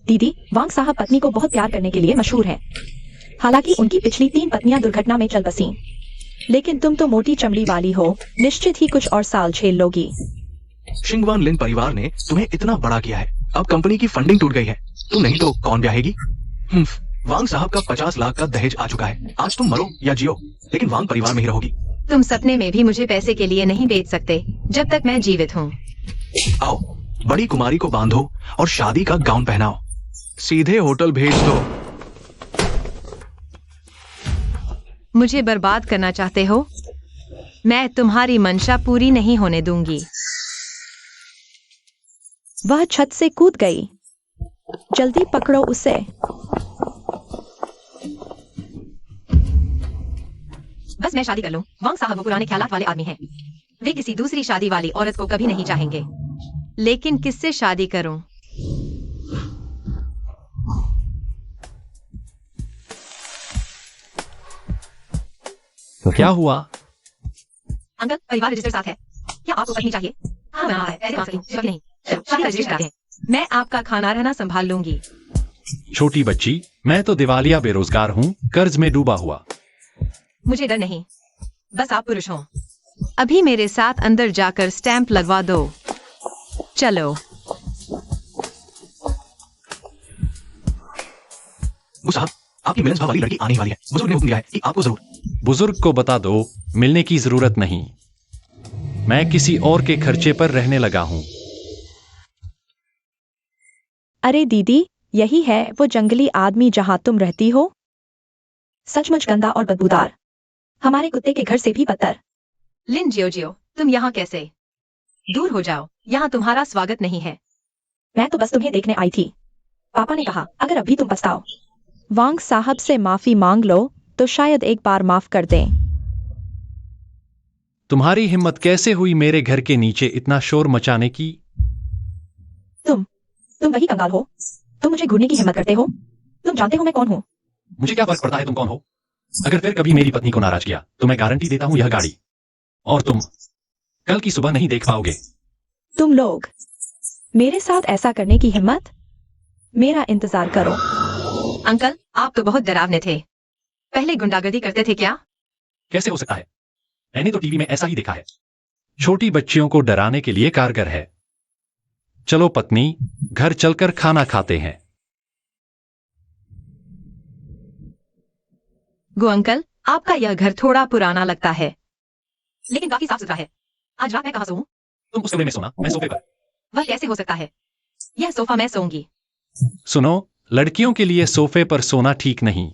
दीदी, वांग साहब पत्नी को बहुत प्यार करने के लिए मशहूर है। हालांकि उनकी पिछली 3 पत्नियां दुर्घटना में चल बसीं। लेकिन तुम तो मोटी चमड़ी वाली हो, निश्चित ही कुछ और साल झेल लोगी। शिंगवान लिन परिवार ने तुम्हें इतना बड़ा किया है, अब कंपनी की फंडिंग टूट गई है, तुम नहीं तो कौन ब्याहेगी? वांग साहब का 50 लाख का दहेज आ चुका है। आज तुम मरो या जियो, लेकिन वांग परिवार में ही रहोगी। तुम सपने में भी मुझे पैसे के लिए नहीं बेच सकते जब तक मैं जीवित हूँ। आओ, बड़ी कुमारी को बांधो और शादी का गाउन पहनाओ, सीधे होटल भेज दो। मुझे बर्बाद करना चाहते हो? मैं तुम्हारी मंशा पूरी नहीं होने दूंगी। वह छत से कूद गई। जल्दी पकड़ो उसे। बस मैं शादी कर लूं। वांग साहब वो पुराने ख्यालात वाले आदमी हैं। वे किसी दूसरी शादी वाली औरत को कभी नहीं चाहेंगे। लेकिन किससे शादी करूं? क्या हुआ? अंकल, परिवार रजिस्टर साथ है। क्या आपको पत्नी चाहिए? हाँ, मैं है। ऐसे बात करूं, नहीं। शादी का रजिस्टर कराते हैं। मैं आपका खाना रहना संभाल लूंगी। छोटी बच्ची, मैं तो दिवालिया बेरोजगार हूँ, कर्ज में डूबा हुआ। मुझे डर नहीं, बस आप पुरुष हो। अभी मेरे साथ अंदर जाकर स्टैंप लगवा दो। चलो। वो साहब, आपकी मिलन भाव वाली लड़की आने वाली है। बुजुर्ग ने हुक्म दिया है कि आपको जरूर। बुजुर्ग को बता दो, मिलने की जरूरत नहीं। मैं किसी और के खर्चे पर रहने लगा हूँ। अरे दीदी, यही है वो जंगली आदमी जहां तुम रहती हो। सचमुच गंदा और बदबूदार, हमारे कुत्ते के घर से भी बदतर। लिन जियो, तुम यहाँ कैसे? दूर हो जाओ, यहाँ तुम्हारा स्वागत नहीं है। मैं तो बस तुम्हें देखने आई थी। पापा ने कहा अगर अभी तुम पछताओ, वांग साहब से माफी मांग लो तो शायद एक बार माफ कर दें। तुम्हारी हिम्मत कैसे हुई मेरे घर के नीचे इतना शोर मचाने की? तुम वही कंगाल हो। तुम मुझे घूरने की हिम्मत करते हो। तुम जानते हो मैं कौन हूँ? मुझे क्या फर्क पड़ता है तुम कौन हो? अगर फिर कभी मेरी पत्नी को नाराज किया तो मैं गारंटी देता हूँ यह गाड़ी और तुम कल की सुबह नहीं देख पाओगे। तुम लोग मेरे साथ ऐसा करने की हिम्मत? मेरा इंतजार करो। अंकल, आप तो बहुत डरावने थे। पहले गुंडागर्दी करते थे क्या? कैसे हो सकता है? मैंने तो टीवी में ऐसा ही देखा है। छोटी बच्चियों को डराने के लिए कारगर है। चलो पत्नी, घर चलकर खाना खाते हैं। गो अंकल, आपका यह घर थोड़ा पुराना लगता है, लेकिन काफी साफ सुथरा है। आज रात मैं कहाँ सोऊं? तुम उस कमरे में सोना, मैं सोफे पर। वह कैसे हो सकता है? यह सोफा मैं सोऊंगी। सुनो, लड़कियों के लिए सोफे पर सोना ठीक नहीं।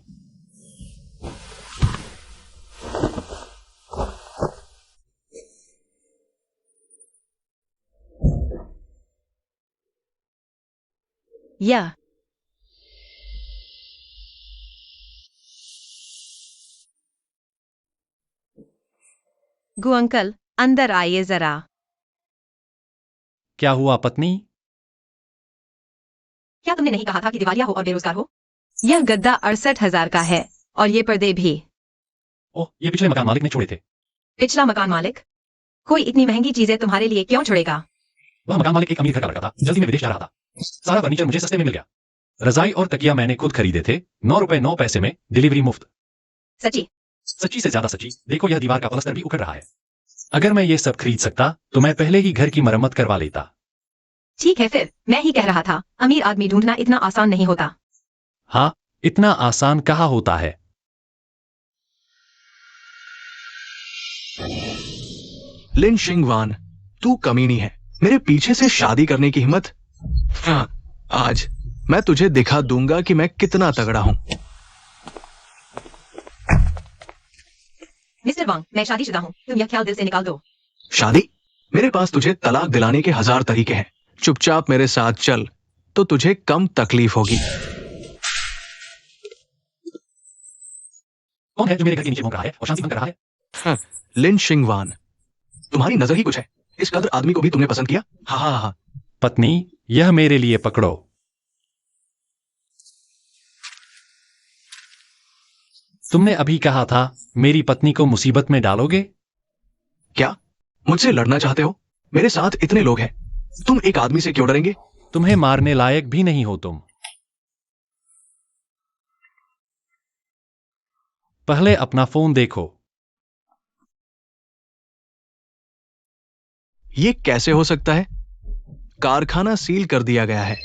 यह गो अंकल, अंदर आइए जरा। क्या हुआ पत्नी? क्या तुमने नहीं कहा था कि दिवालिया हो और बेरोजगार हो? यह गद्दा 68,000 का है और ये पर्दे भी। ओह, ये पिछले मकान मालिक ने छोड़े थे। पिछला मकान मालिक? कोई इतनी महंगी चीजें तुम्हारे लिए क्यों छोड़ेगा? वह मकान मालिक एक अमीर घर का लड़का था, जल्दी में विदेश जा रहा था। सारा फर्नीचर मुझे सस्ते में मिल गया। रजाई और तकिया मैंने खुद खरीदे थे, 9 रुपए 9 पैसे में, डिलीवरी मुफ्त। सच्ची? सच्ची से ज्यादा सच्ची। देखो यह दीवार का पलस्तर भी उखड़ रहा है। अगर मैं ये सब खरीद सकता तो मैं पहले ही घर की मरम्मत करवा लेता। ठीक है, फिर मैं ही कह रहा था, अमीर आदमी ढूंढना इतना आसान नहीं होता। हाँ, इतना आसान कहाँ होता है। लिन शिंगवान, तू कमीनी है। मेरे पीछे से शादी करने की हिम्मत? हाँ, आज मैं तुझे दिखा दूंगा कि मैं कितना तगड़ा हूँ। मिस्टर वांग, मैं शादीशुदा हूँ, तुम यह ख्याल दिल से निकाल दो। शादी? मेरे पास तुझे तलाक दिलाने के 1000 तरीके हैं। चुपचाप मेरे साथ चल तो तुझे कम तकलीफ होगी। कौन है जो मेरे घर के नीचे भौंक रहा है और शांति भंग कर रहा है? हाँ, लिन शिंगवान, तुम्हारी नजर ही कुछ है। इस कदर आदमी को भी तुमने पसंद किया? हाँ हाँ हाँ। पत्नी, यह मेरे लिए पकड़ो। तुमने अभी कहा था मेरी पत्नी को मुसीबत में डालोगे। क्या मुझसे लड़ना चाहते हो? मेरे साथ इतने लोग हैं, तुम एक आदमी से क्यों डरेंगे? तुम्हें मारने लायक भी नहीं हो तुम। पहले अपना फोन देखो। ये कैसे हो सकता है? कारखाना सील कर दिया गया है।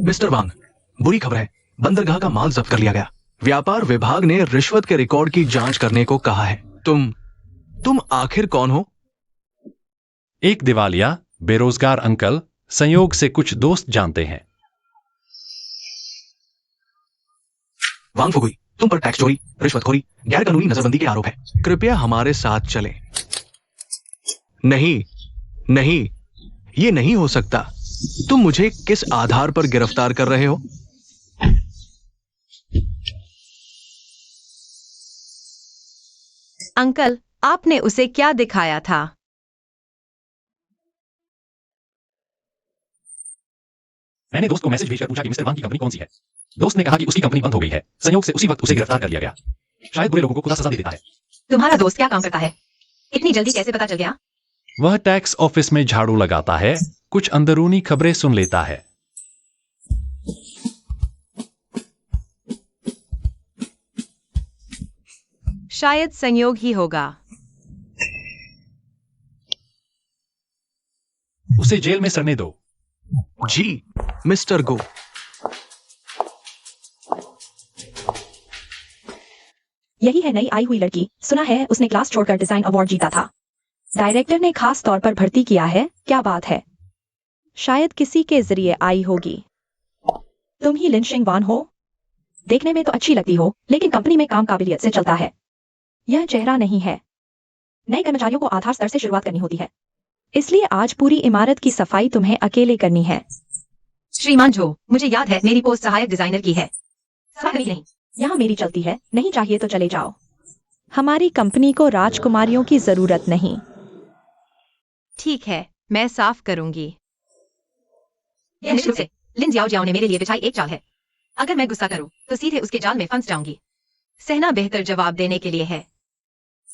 मिस्टर वांग, बुरी खबर है। बंदरगाह का माल जब्त कर लिया गया। व्यापार विभाग ने रिश्वत के रिकॉर्ड की जांच करने को कहा है। तुम आखिर कौन हो? एक दिवालिया बेरोजगार अंकल, संयोग से कुछ दोस्त जानते हैं। वांग फुगुई, तुम पर टैक्स चोरी, रिश्वतखोरी, गैर कानूनी नजरबंदी के आरोप है। कृपया हमारे साथ चलें। नहीं, नहीं, ये नहीं हो सकता। तुम मुझे किस आधार पर गिरफ्तार कर रहे हो? अंकल, आपने उसे क्या दिखाया था? मैंने दोस्त को मैसेज भेजकर पूछा कि मिस्टर वांग की कंपनी कौन सी है। दोस्त ने कहा कि उसकी कंपनी बंद हो गई है। संयोग से उसी वक्त उसे गिरफ्तार कर लिया गया। शायद बुरे लोगों को खुदा सजा दे देता है। तुम्हारा दोस्त क्या काम करता है? इतनी जल्दी कैसे पता चल गया? वह टैक्स ऑफिस में झाड़ू लगाता है, कुछ अंदरूनी खबरें सुन लेता है। शायद संयोग ही होगा। उसे जेल में सड़ने दो। जी, मिस्टर गो। यही है नई आई हुई लड़की। सुना है उसने क्लास छोड़कर डिजाइन अवार्ड जीता था। डायरेक्टर ने खास तौर पर भर्ती किया है। क्या बात है? शायद किसी के जरिए आई होगी। तुम ही लिन शिंगवान हो? देखने में तो अच्छी लगती हो, लेकिन कंपनी में काम काबिलियत से चलता है। यह चेहरा नहीं है। नए कर्मचारियों को आधार स्तर से शुरुआत करनी होती है, इसलिए आज पूरी इमारत की सफाई तुम्हें अकेले करनी है। श्रीमान जो, मुझे याद है मेरी पोस्ट सहायक डिजाइनर की है। सफाई करनी नहीं। यहाँ मेरी चलती है। नहीं चाहिए तो चले जाओ। हमारी कंपनी को राजकुमारियों की जरूरत नहीं। ठीक है, मैं साफ करूंगी। यह निश्चित से लिन जियाओ जियाओ ने मेरे लिए बिछाई एक चाल है। अगर मैं गुस्सा करूं तो सीधे उसके जाल में फंस जाऊंगी। सहना बेहतर जवाब देने के लिए है।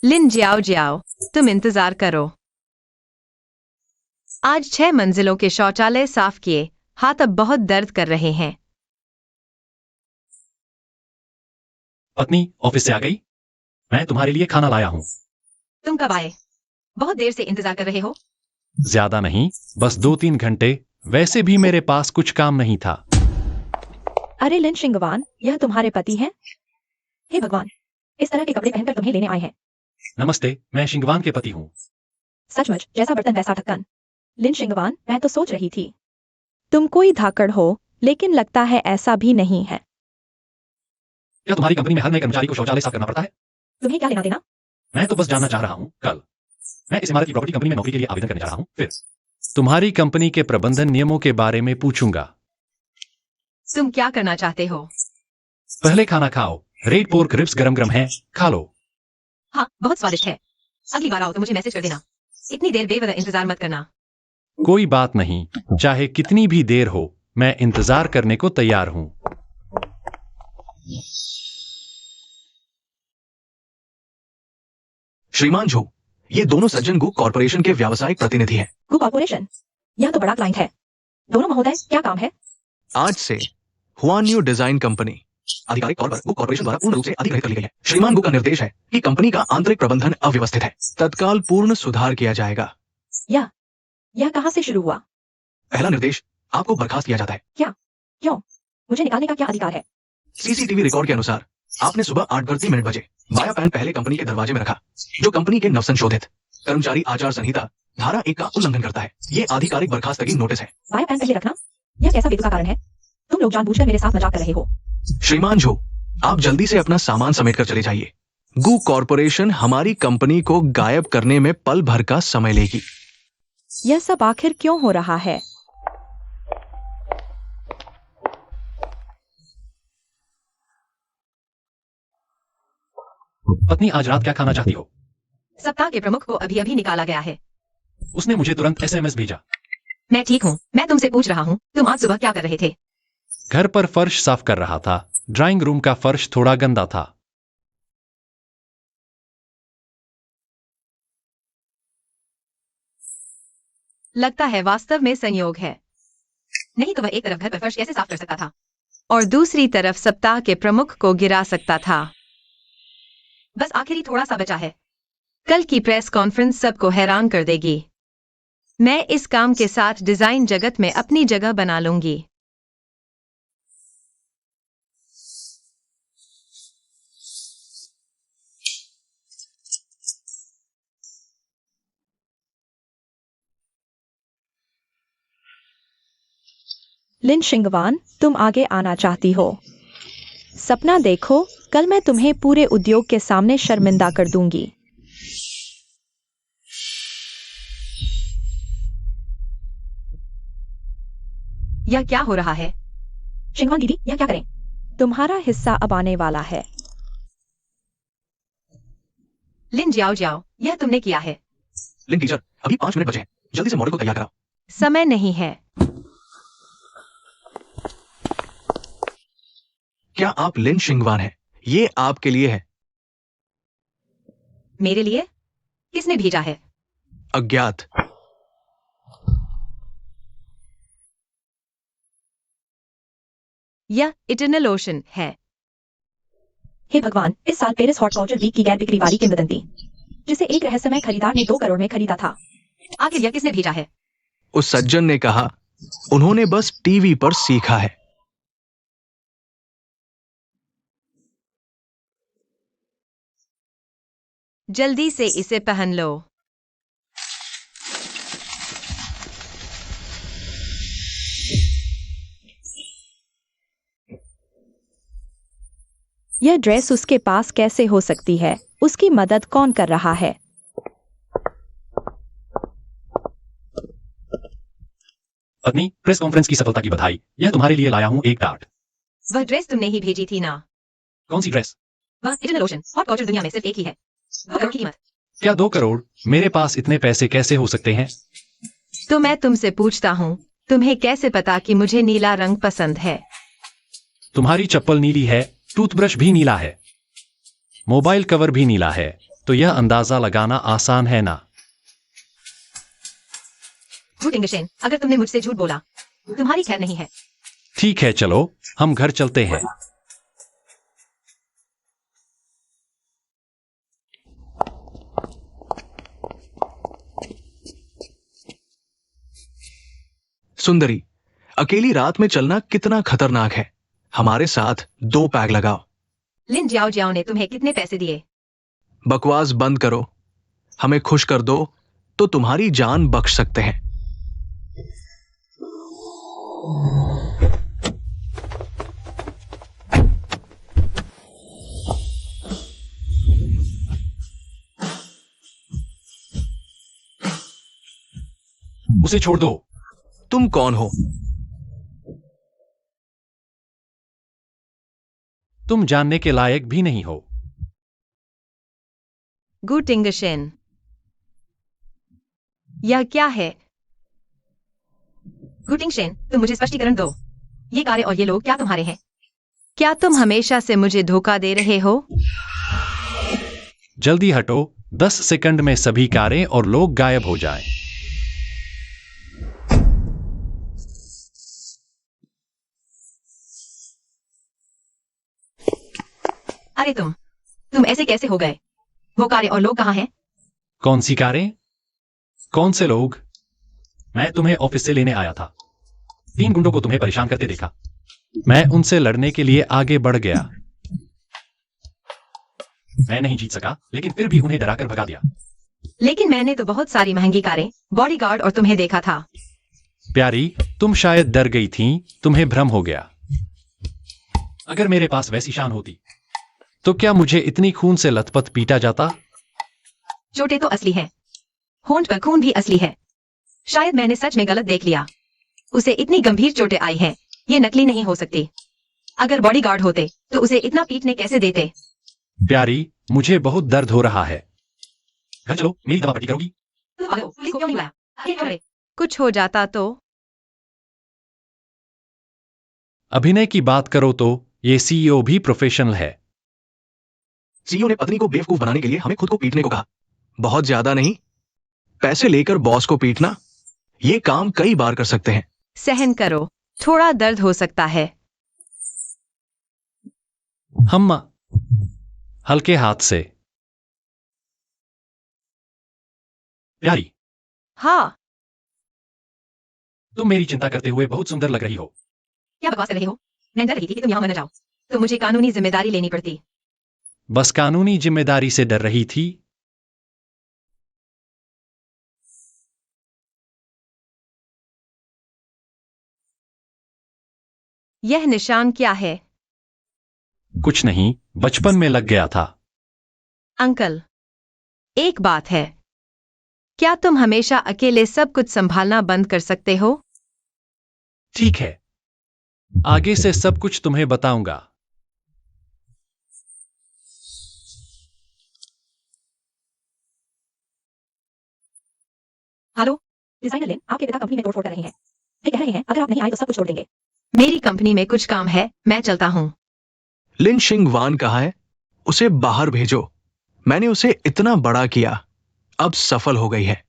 लिन जियाओ जियाओ, तुम इंतजार करो। आज 6 मंजिलों के शौचालय साफ किए, हाथ अब बहुत दर्द कर रहे हैं। पत्नी ऑफिस से आ गई? मैं तुम्हारे लिए खाना लाया हूं। तुम कब आए? बहुत देर से इंतजार कर रहे हो। ज्यादा नहीं, बस 2-3 घंटे। वैसे भी मेरे पास कुछ काम नहीं था। अरे लिन शिंगवान, यह तुम्हारे पति हैं? हे भगवान, इस तरह के कपड़े पहनकर तुम्हें लेने आए हैं। नमस्ते, मैं शिंगवान के पति हूँ। सचमुच जैसा बर्तन वैसा ढक्कन। लिन शिंगवान, मैं तो सोच रही थी तुम कोई धाकड़ हो, लेकिन लगता है ऐसा भी नहीं है। क्या तुम्हारी कंपनी में हर नए कर्मचारी को शौचालय साफ करना पड़ता है? तुम्हें क्या लेना देना? मैं तो बस जानना चाह रहा हूँ। कल मैं इस इमारत की प्रॉपर्टी कंपनी में नौकरी के लिए आवेदन करने जा रहा हूँ। फिर तुम्हारी कंपनी के प्रबंधन नियमों के बारे में पूछूंगा। तुम क्या करना चाहते हो? पहले खाना खाओ। रेड पोर्क रिब्स गरम गरम है, खा लो। हाँ, बहुत स्वादिष्ट है। अगली बार आओ तो मुझे मैसेज कर देना। इतनी देर बेवजह इंतजार मत करना। कोई बात नहीं, चाहे कितनी भी देर हो, मैं इंतजार करने को तैयार हूँ। श्रीमान झो, ये दोनों सज्जन गु कॉर्पोरेशन के व्यावसायिक प्रतिनिधि हैं। गु कॉर्पोरेशन? यह तो बड़ा क्लाइंट है। दोनों महोदय, क्या काम है? आज से हुआन्यू डिजाइन कंपनी आधिकारिक तौर पर गु कॉर्पोरेशन द्वारा पूर्ण रूप से अधिग्रहित कर ली गई है। श्रीमान गु का निर्देश है कि कंपनी का आंतरिक प्रबंधन अव्यवस्थित है। तत्काल पूर्ण सुधार किया जाएगा। यह कहाँ से शुरू हुआ? पहला निर्देश, आपको बर्खास्त किया जाता है। क्यों? मुझे निकालने का क्या अधिकार है? सीसीटीवी रिकॉर्ड के अनुसार आपने सुबह 8:30 बजे बाया पैन पहले कंपनी के दरवाजे में रखा, जो कंपनी के नवसंशोधित कर्मचारी आचार संहिता धारा 1 का उल्लंघन करता है। ये आधिकारिक बर्खास्तगी नोटिस है। बाया पैन पहले रखना? यह कैसा बेतुका कारण है? तुम लोग जानबूझकर मेरे साथ मजाक कर रहे हो। श्रीमान झो, आप जल्दी से अपना सामान समेट कर चले जाइए। गु कॉर्पोरेशन हमारी कंपनी को गायब करने में पल भर का समय लेगी। यह सब आखिर क्यों हो रहा है? पत्नी, आज रात क्या खाना चाहती हो? सप्ताह के प्रमुख को अभी अभी निकाला गया है। उसने मुझे तुरंत SMS भेजा। मैं ठीक हूँ। मैं तुमसे पूछ रहा हूँ, तुम आज सुबह क्या कर रहे थे? घर पर फर्श साफ कर रहा था। ड्राइंग रूम का फर्श थोड़ा गंदा था। लगता है वास्तव में संयोग है। नहीं तो वह एक तरफ घर पर फर्श कैसे साफ कर सकता था? और दूसरी तरफ सप्ताह के प्रमुख को गिरा सकता था। बस आखिरी थोड़ा सा बचा है। कल की प्रेस कॉन्फ्रेंस सबको हैरान कर देगी। मैं इस काम के साथ डिजाइन जगत में अपनी जगह बना लूंगी। लिन शिंगवान, तुम आगे आना चाहती हो? सपना देखो, कल मैं तुम्हें पूरे उद्योग के सामने शर्मिंदा कर दूंगी। यह क्या हो रहा है? शिंगवान दीदी, यह क्या करें? तुम्हारा हिस्सा अब आने वाला है। लिन जाओ जाओ, यह तुमने किया है। लिन टीचर, अभी 5 मिनट बचे हैं, जल्दी से मॉडल को तैयार कराओ। समय नहीं है। क्या आप लिन शिंगवान हैं? ये आपके लिए है। मेरे लिए? किसने भेजा है? अज्ञात। यह इटर्नल ओशन है। हे भगवान, इस साल पेरिस हॉट वाउचर वीक की गैर बिक्रीवारी किंवदंती, जिसे एक रहस्यमय खरीदार ने 2 करोड़ में खरीदा था। आखिर यह किसने भेजा है? उस सज्जन ने कहा, उन्होंने बस टीवी पर सीखा है। जल्दी से इसे पहन लो। यह ड्रेस उसके पास कैसे हो सकती है? उसकी मदद कौन कर रहा है? पत्नी, प्रेस कॉन्फ्रेंस की सफलता की बधाई। यह तुम्हारे लिए लाया हूँ एक टार्ट। वह ड्रेस तुमने ही भेजी थी ना? कौन सी ड्रेस? वह इटर्नल ओशन हॉट वाउचर दुनिया में सिर्फ एक ही है। 2 करोड़ की कीमत। क्या 2 करोड़? मेरे पास इतने पैसे कैसे हो सकते हैं? तो मैं तुमसे पूछता हूँ, तुम्हें कैसे पता कि मुझे नीला रंग पसंद है? तुम्हारी चप्पल नीली है, टूथब्रश भी नीला है, मोबाइल कवर भी नीला है, तो यह अंदाजा लगाना आसान है ना? झूठ इंगशेन, अगर तुमने मुझसे झूठ बोला, तुम्हारी खैर नहीं है। ठीक है, चलो हम घर चलते हैं। सुंदरी, अकेली रात में चलना कितना खतरनाक है। हमारे साथ 2 पैग लगाओ। लिन जाओ जाओ ने तुम्हें कितने पैसे दिए? बकवास बंद करो। हमें खुश कर दो तो तुम्हारी जान बख्श सकते हैं। उसे छोड़ दो। तुम कौन हो? तुम जानने के लायक भी नहीं हो। गुट इंगशेन, यह क्या है? गुट इंगशेन, तुम मुझे स्पष्टीकरण दो। ये कारें और ये लोग क्या तुम्हारे हैं? क्या तुम हमेशा से मुझे धोखा दे रहे हो? जल्दी हटो, 10 सेकंड में सभी कारें और लोग गायब हो जाएं। अरे तुम ऐसे कैसे हो गए? वो कारें और लोग कहाँ हैं? कौन सी कारें? कौन से लोग? मैं तुम्हें ऑफिस से लेने आया था। 3 गुंडों को तुम्हें परेशान करते देखा। मैं उनसे लड़ने के लिए आगे बढ़ गया। मैं नहीं जीत सका, लेकिन फिर भी उन्हें डराकर भगा दिया। लेकिन मैंने तो बहुत सारी महंगी कारें, बॉडीगार्ड और तुम्हें देखा था। प्यारी, तुम शायद डर गई थीं, तुम्हें भ्रम हो गया। अगर मेरे पास वैसी शान होती तो क्या मुझे इतनी खून से लथपथ पीटा जाता? चोटें तो असली हैं। होंठ पर खून भी असली है। शायद मैंने सच में गलत देख लिया। उसे इतनी गंभीर चोटें आई हैं, ये नकली नहीं हो सकती। अगर बॉडीगार्ड होते तो उसे इतना पीटने कैसे देते? प्यारी, मुझे बहुत दर्द हो रहा है। घर चलो, मेरी दवा पट्टी करोगी? तुम पागल हो, पुलिस को क्यों नहीं बुलाया? आगे बढ़े। कुछ हो जाता तो? अभिनय की बात करो तो ये सीईओ भी प्रोफेशनल है। सीईओ ने पत्नी को बेवकूफ बनाने के लिए हमें खुद को पीटने को कहा। बहुत ज्यादा नहीं, पैसे लेकर बॉस को पीटना, ये काम कई बार कर सकते हैं। सहन करो, थोड़ा दर्द हो सकता है। हम हल्के हाथ से। प्यारी, हाँ, तुम मेरी चिंता करते हुए बहुत सुंदर लग रही हो। क्या बकवास कर रहे हो? मैं डर रही थी कि तुम यहाँ मर न जाओ, तो मुझे कानूनी जिम्मेदारी लेनी पड़ती। बस कानूनी जिम्मेदारी से डर रही थी। यह निशान क्या है? कुछ नहीं, बचपन में लग गया था। अंकल, एक बात है, क्या तुम हमेशा अकेले सब कुछ संभालना बंद कर सकते हो? ठीक है, आगे से सब कुछ तुम्हें बताऊंगा। हेलो, डिजाइनर लिन आपके पिता कंपनी में तोड़फोड़ कर रहे हैं। वे कह रहे हैं अगर आप नहीं आए तो सब कुछ तोड़ देंगे। मेरी कंपनी में कुछ काम है, मैं चलता हूँ। लिन शिंग वान कहाँ है? उसे बाहर भेजो। मैंने उसे इतना बड़ा किया, अब सफल हो गई है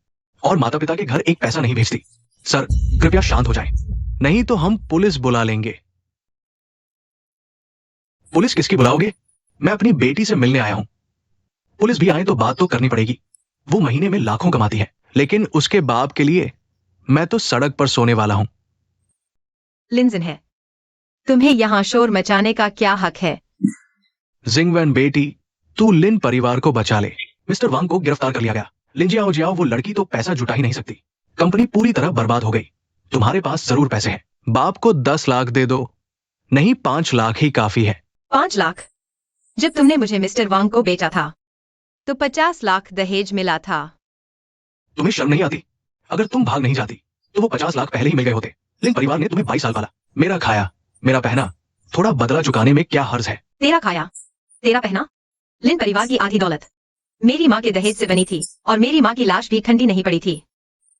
और माता पिता के घर एक पैसा नहीं भेजती। सर, कृपया शांत हो जाएं, नहीं तो हम पुलिस बुला लेंगे। पुलिस किसकी बुलाओगे? मैं अपनी बेटी से मिलने आया हूं। पुलिस भी आए तो बात तो करनी पड़ेगी। वो महीने में लाखों कमाती है, लेकिन उसके बाप के लिए मैं तो सड़क पर सोने वाला हूं। लिंजन है, तुम्हें यहाँ शोर मचाने का क्या हक है? जिंगवैन बेटी, तू लिन परिवार को बचा ले। मिस्टर वांग को गिरफ्तार कर लिया गया। लिंजियाओ जियाओ वो लड़की तो पैसा जुटा ही नहीं सकती। कंपनी पूरी तरह बर्बाद हो गई। तुम्हारे पास जरूर पैसे हैं। बाप को 10 लाख दे दो, नहीं 5 लाख ही काफी है। 5 लाख? जब तुमने मुझे मिस्टर वांग को बेचा था, तो 50 लाख दहेज मिला था। तुम्हें शर्म नहीं आती? अगर तुम भाग नहीं जाती तो वो 50 लाख पहले ही मिल गए होते। लिन परिवार ने तुम्हें 22 साल पाला, मेरा खाया, मेरा पहना। थोड़ा बदला चुकाने में क्या हर्ज है? तेरा खाया, तेरा पहना, लिन परिवार की आधी दौलत मेरी माँ के दहेज से बनी थी, और मेरी माँ की लाश भी ठंडी नहीं पड़ी थी।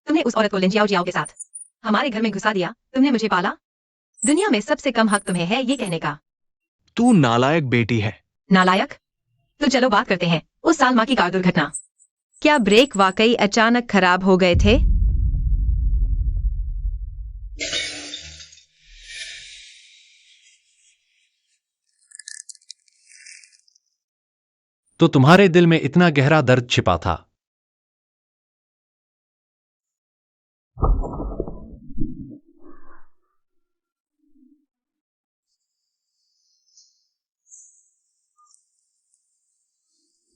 तुमने उस औरत को लिन जियाओ जियाओ के साथ हमारे घर में घुसा दिया। तुमने मुझे पाला। दुनिया में सबसे कम हक तुम्हें है ये कहने का। तू नालायक बेटी है। नालायक? तो चलो बात करते हैं उस साल माँ की कार दुर्घटना। क्या ब्रेक वाकई अचानक खराब हो गए थे? तो तुम्हारे दिल में इतना गहरा दर्द छिपा था।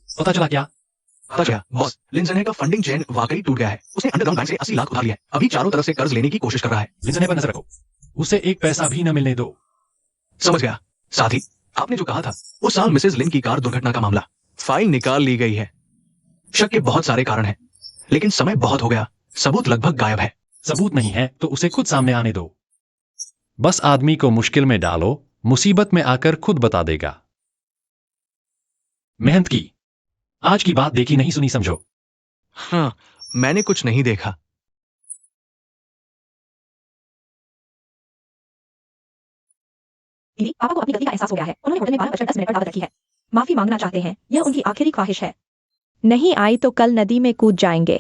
पता चला क्या? पता चला बॉस, लिन का फंडिंग चेन वाकई टूट गया है। उसने अंडरग्राउंड बैंक से 80 लाख उधार लिया है। अभी चारों तरफ से कर्ज लेने की कोशिश कर रहा है। लिंजने पर नजर रखो, उसे एक पैसा भी न मिलने दो। समझ गया। साथ ही आपने जो कहा था उस साल मिसेज लिन की कार दुर्घटना का मामला, फाइल निकाल ली गई है। शक के बहुत सारे कारण हैं, लेकिन समय बहुत हो गया, सबूत लगभग गायब है। सबूत नहीं है तो उसे खुद सामने आने दो। बस आदमी को मुश्किल में डालो, मुसीबत में आकर खुद बता देगा। मेहनत की, आज की बात देखी नहीं सुनी समझो। हाँ, मैंने कुछ नहीं देखा। दीदी, पापा को अपनी गलती का एहसास हो गया है। उन्होंने होटल में 12:10 पर दावत रखी है। माफी मांगना चाहते हैं, यह उनकी आखिरी ख्वाहिश है। नहीं आई तो कल नदी में कूद जाएंगे।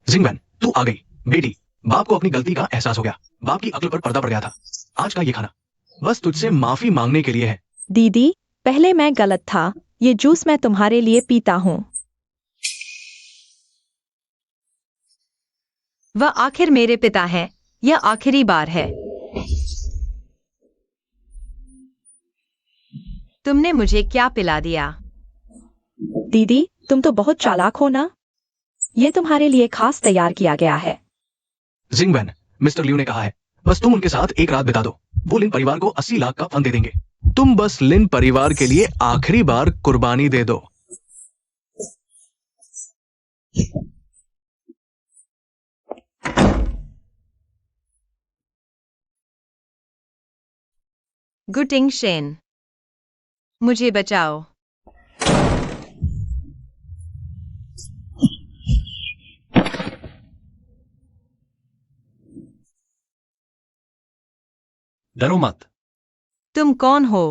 जिंगवैन, तू आ गई। बेटी, बाप को अपनी गलती का एहसास हो गया। बाप की अक्ल पर पर्दा पड़ गया था। आज का ये खाना बस तुझसे माफी मांगने के लिए है। दीदी, पहले मैं गलत था। ये जूस मैं तुम्हारे लिए पीता हूँ। वह आखिर मेरे पिता हैं। यह आखिरी बार है। तुमने मुझे क्या पिला दिया? दीदी, तुम तो बहुत चालाक हो ना। ये तुम्हारे लिए खास तैयार किया गया है। जिंगवैन, मिस्टर लियू ने कहा है बस तुम उनके साथ एक रात बिता दो। वो लिन परिवार को 80 लाख का फंड दे देंगे। तुम बस लिन परिवार के लिए आखिरी बार कुर्बानी दे दो। गुटिंग शेन, मुझे बचाओ। डरो मत। तुम कौन हो?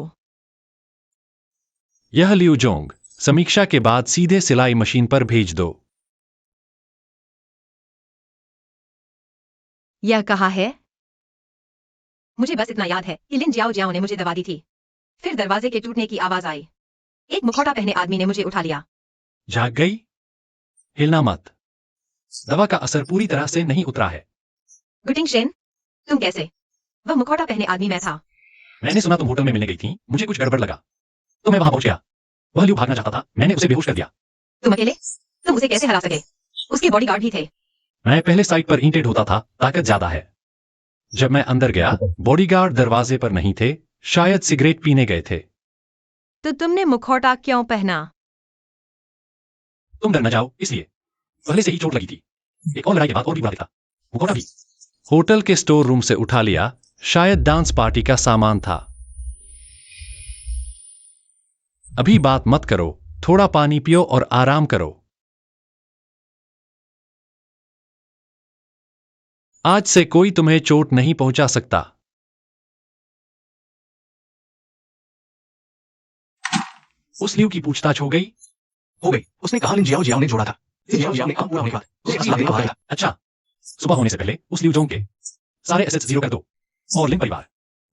यह लियू जोंग। समीक्षा के बाद सीधे सिलाई मशीन पर भेज दो। यह कहाँ है? मुझे बस इतना याद है कि लिन जियाओ जियाओ ने मुझे दबा दी थी। फिर दरवाजे के टूटने की आवाज आई। एक मुखौटा पहने आदमी ने मुझे उठा लिया। जाग गई? हिलना मत। दवा का असर पूरी तरह से नहीं उतरा है। गुटिंग शेन, तुम कैसे? वह मुखौटा पहने आदमी मैं था। मैंने सुना तुम होटल में मिलने गई थी, मुझे कुछ गड़बड़ लगा तो मैं वहां पहुंच गया। वह लियो भागना चाहता था, मैंने उसे बेहोश कर दिया। तुम अकेले? तुम उसे कैसे हरा सके? उसके बॉडीगार्ड भी थे। मैं पहले साइड पर ईंटें ढोता था, ताकत ज्यादा है। जब मैं अंदर गया, बॉडीगार्ड दरवाजे पर नहीं थे, शायद सिगरेट पीने गए थे। तो तुमने मुखौटा क्यों पहना? तुम डर न जाओ इसलिए। पहले से ही चोट लगी थी। एक और लड़ाई के बाद और भी बुरा दिखा। मुखौटा भी होटल के स्टोर रूम से उठा लिया, शायद डांस पार्टी का सामान था। अभी बात मत करो, थोड़ा पानी पियो और आराम करो। आज से कोई तुम्हें चोट नहीं पहुंचा सकता। उस लियो की पूछताछ हो गई? हो गई। उसने कहा लिन जियाओ जियाओ ने जोड़ा था। लिन जियाओ जियाओ ने काम पूरा होने के बाद उसे असला देने को कहा था। अच्छा, सुबह होने से पहले उस लियो जोंग के सारे एसेट्स जीरो कर दो। और लिन परिवार,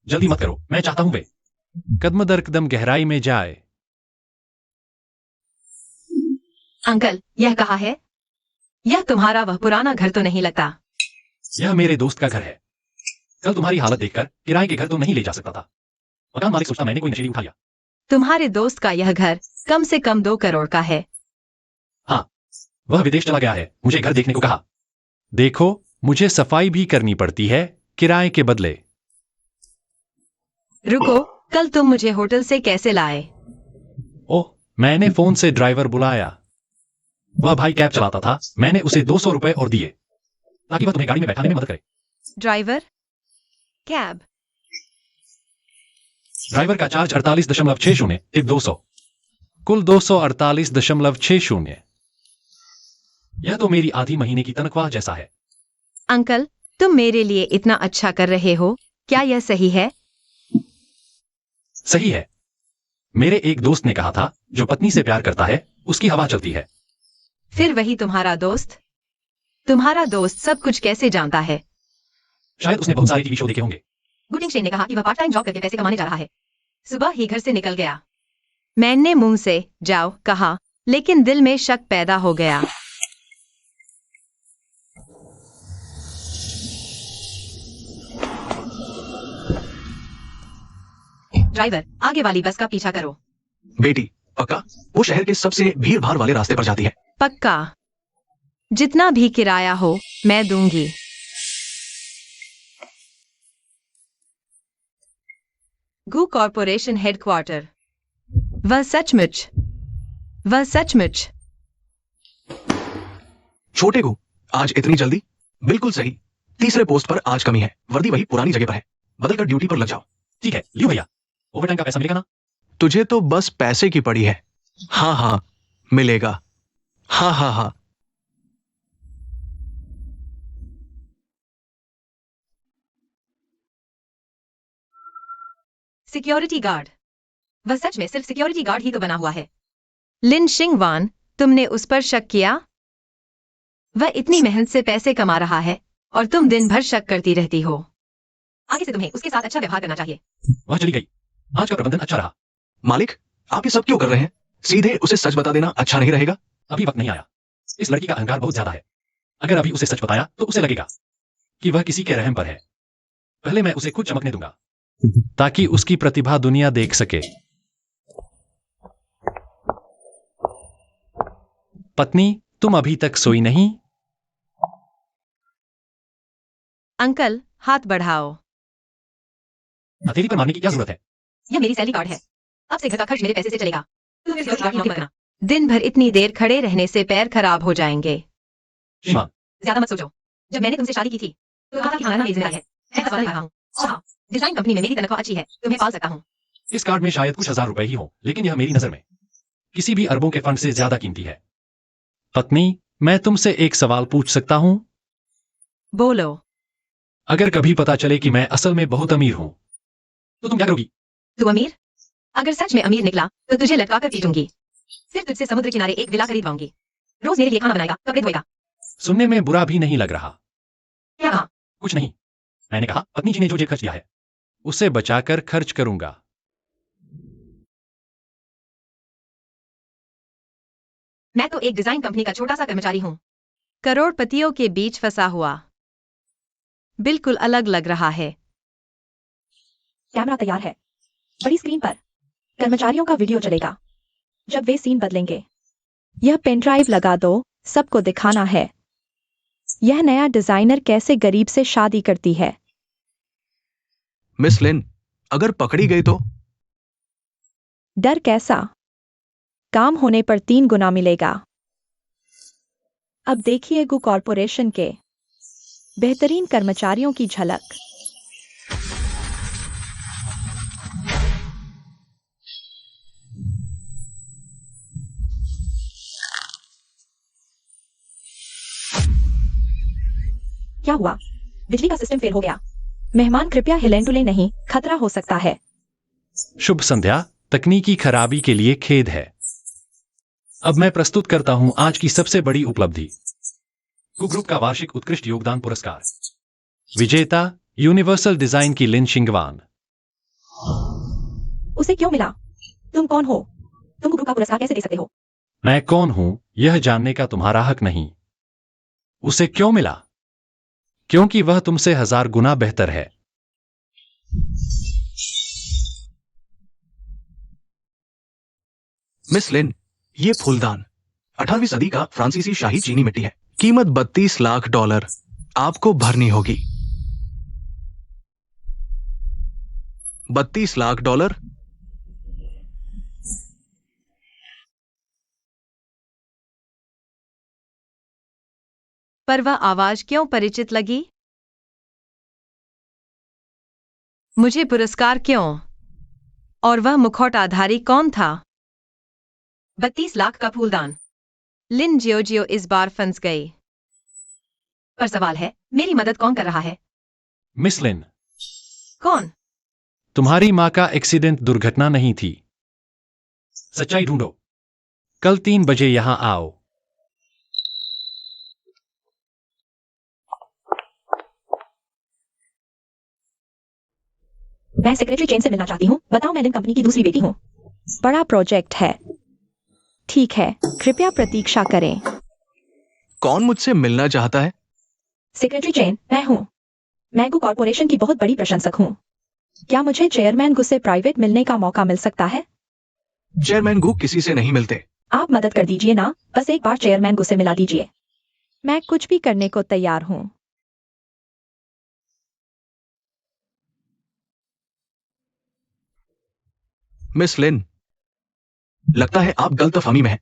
जल्दी मत करो, मैं चाहता हूं वे कदम दर कदम गहराई में जाए। अंकल, यह कहाँ है? यह तुम्हारा वह पुराना घर तो नहीं लगता। यह मेरे दोस्त का घर है। कल तुम्हारी हालत देखकर किराए के घर तो नहीं ले जा सकता था। मकान मालिक सोचता मैंने कोई नशेड़ी उठा लिया। तुम्हारे दोस्त का यह घर कम से कम 2 करोड़ का है। हाँ, वह विदेश चला गया है, मुझे घर देखने को कहा। देखो, मुझे सफाई भी करनी पड़ती है किराए के बदले। रुको, कल तुम मुझे होटल से कैसे लाए? ओह, मैंने फोन से ड्राइवर बुलाया। वह भाई कैब चलाता था, मैंने उसे 200 रुपए और दिए ताकि वह तुम्हें गाड़ी में बैठाने में मदद करे। ड्राइवर? कैब? ड्राइवर का चार्ज 48.60 टिप 200, कुल 248.60। यह तो मेरी आधी महीने की तनख्वाह जैसा है। अंकल, तुम मेरे लिए इतना अच्छा कर रहे हो, क्या यह सही है? सही है। मेरे एक दोस्त ने कहा था, जो पत्नी से प्यार करता है उसकी हवा चलती है। फिर वही तुम्हारा दोस्त? तुम्हारा दोस्त सब कुछ कैसे जानता है? शायद उसने बहुत सारे टीवी शो देखे होंगे। गुटिंग शेन ने कहा कि वह पार्ट टाइम जॉब करके पैसे कमाने जा रहा है। सुबह ही घर से निकल गया। मैंने मुंह से जाओ कहा, लेकिन दिल में शक पैदा हो गया। ड्राइवर, आगे वाली बस का पीछा करो। बेटी, पक्का? वो शहर के सबसे भीड़ भाड़ वाले रास्ते पर जाती है। पक्का। जितना भी किराया हो मैं दूंगी। गू कॉरपोरेशन हेडक्वार्टर। वह सचमुच छोटे को आज इतनी जल्दी? बिल्कुल सही। तीसरे पोस्ट पर आज कमी है। वर्दी वही पुरानी जगह पर है। बदलकर ड्यूटी पर लग जाओ। ठीक है लियो भैया, ओवरटाइम का पैसा मिलेगा ना? तुझे तो बस पैसे की पड़ी है। हाँ हाँ, मिलेगा। हाँ हाँ हाँ। Security guard. वह सच में सिर्फ सिक्योरिटी गार्ड ही तो बना हुआ है। लिन शिंगवान, तुमने उस पर शक किया? वह इतनी मेहनत से पैसे कमा रहा है और तुम दिन भर शक करती रहती हो। आगे से तुम्हें उसके साथ अच्छा व्यवहार करना चाहिए। वह चली गई। आज का प्रबंधन अच्छा रहा। मालिक, आप ये सब क्यों कर रहे हैं? सीधे उसे सच बता देना अच्छा नहीं रहेगा? अभी वक्त नहीं आया। इस लड़की का अहंकार बहुत ज्यादा है। अगर अभी उसे सच बताया तो उसे लगेगा कि वह किसी के रहम पर है। पहले मैं उसे खुद चमकने दूंगा ताकि उसकी प्रतिभा दुनिया देख सके। पत्नी, तुम अभी तक सोई नहीं? अंकल, हाथ बढ़ाओ। हथेली पर मारने की क्या जरूरत है? यह मेरी सैलरी कार्ड है। अब से घर का खर्च मेरे पैसे से चलेगा। तुम इस गाड़ी नौकरी मत करना। दिन भर इतनी देर खड़े रहने से पैर खराब हो जाएंगे। श्रीमान, ज्यादा मत सोचो। जब मैंने तुमसे शादी की थी तो कहा था कि खाना मेरी जिम्मेदारी है। मैं हंसवाना लगा हूं। और हाँ, डिजाइन कंपनी में मेरी तनख्वाह अच्छी है, तुम्हें पाल सकता हूँ। इस कार्ड में शायद कुछ हजार रुपए ही हो, लेकिन यह मेरी नजर में किसी भी अरबों के फंड से ज्यादा कीमती है। पत्नी, मैं तुमसे एक सवाल पूछ सकता हूं? बोलो। अगर कभी पता चले कि मैं असल में बहुत अमीर हूं तो तुम क्या करोगी? तू अमीर? अगर सच में अमीर निकला तो तुझे लटका कर पीटूंगी। फिर तुझसे समुद्र किनारे एक विला खरीदवाऊंगी। रोज मेरे लिए खाना बनाएगा, कपड़े धोएगा। सुनने में बुरा भी नहीं लग रहा। क्या कहा? कुछ नहीं। मैंने कहा पत्नी जी ने जो जेब खर्च किया है उसे बचाकर खर्च करूंगा। मैं तो एक डिजाइन कंपनी का छोटा सा कर्मचारी हूँ, करोड़पतियों के बीच फंसा हुआ। बिल्कुल अलग लग रहा है। कैमरा तैयार है। बड़ी स्क्रीन पर कर्मचारियों का वीडियो चलेगा जब वे सीन बदलेंगे। यह पेन ड्राइव लगा दो, सबको दिखाना है। यह नया डिजाइनर कैसे गरीब से शादी करती है। मिस लिन, अगर पकड़ी गई तो? डर कैसा? काम होने पर 3 गुना मिलेगा। अब देखिए गु कॉरपोरेशन के बेहतरीन कर्मचारियों की झलक। क्या हुआ? बिजली का सिस्टम फेल हो गया। मेहमान कृपया हिलें डुलें नहीं, खतरा हो सकता है। शुभ संध्या। तकनीकी खराबी के लिए खेद है। अब मैं प्रस्तुत करता हूं आज की सबसे बड़ी उपलब्धि, कु ग्रुप का वार्षिक उत्कृष्ट योगदान पुरस्कार। विजेता यूनिवर्सल डिजाइन की लिन शिंगवान। उसे क्यों मिला? तुम कौन हो? तुम ग्रुप का पुरस्कार कैसे दे सकते हो? मैं कौन हूं यह जानने का तुम्हारा हक नहीं। उसे क्यों मिला? क्योंकि वह तुमसे 1000 गुना बेहतर है। मिस लिन, ये फूलदान 18वीं सदी का फ्रांसीसी शाही चीनी मिट्टी है। कीमत $32 लाख आपको भरनी होगी। $32 लाख। पर वह आवाज क्यों परिचित लगी? मुझे पुरस्कार क्यों? और वह मुखौटाधारी कौन था? 32 लाख का फूलदान। लिन जियोजियो इस बार फंस गई। पर सवाल है, मेरी मदद कौन कर रहा है? मिस लिन, कौन? तुम्हारी मां का एक्सीडेंट दुर्घटना नहीं थी। सच्चाई ढूंढो। कल 3 बजे यहां आओ। मैं सेक्रेटरी चेन से मिलना चाहती हूँ। बताओ, मैं लिन कंपनी की दूसरी बेटी हूँ। बड़ा प्रोजेक्ट है। ठीक है, कृपया प्रतीक्षा करें। कौन मुझसे मिलना चाहता है? सेक्रेटरी चेन, मैं हूँ। मैं गु कॉरपोरेशन की बहुत बड़ी प्रशंसक हूँ। क्या मुझे चेयरमैन गु से प्राइवेट मिलने का मौका मिल सकता है? चेयरमैन गु किसी से नहीं मिलते। आप मदद कर दीजिए ना, बस एक बार चेयरमैन गु से मिला दीजिए। मैं कुछ भी करने को तैयार हूँ। मिस लिन, लगता है आप गलतफहमी में हैं।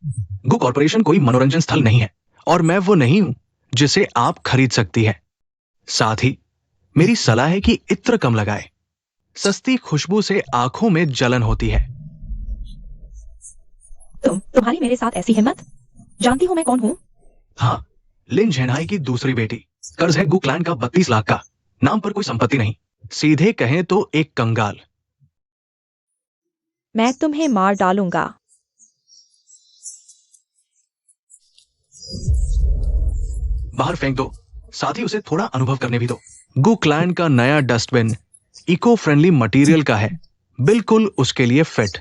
गु कॉरपोरेशन कोई मनोरंजन स्थल नहीं है और मैं वो नहीं हूं जिसे आप खरीद सकती है। साथ ही मेरी सलाह है कि इत्र कम लगाए। सस्ती खुशबू से आंखों में जलन होती है। तुम्हारी मेरे साथ ऐसी हिम्मत? जानती हो मैं कौन हूँ? हाँ, लिन झेनाई की दूसरी बेटी। कर्ज है गु क्लैन का 32 लाख का। नाम पर कोई संपत्ति नहीं। सीधे कहें तो एक कंगाल। मैं तुम्हें मार डालूंगा। बाहर फेंक दो, साथ ही उसे थोड़ा अनुभव करने भी दो। गु क्लैन का नया डस्टबिन इको फ्रेंडली मटेरियल का है, बिल्कुल उसके लिए फिट।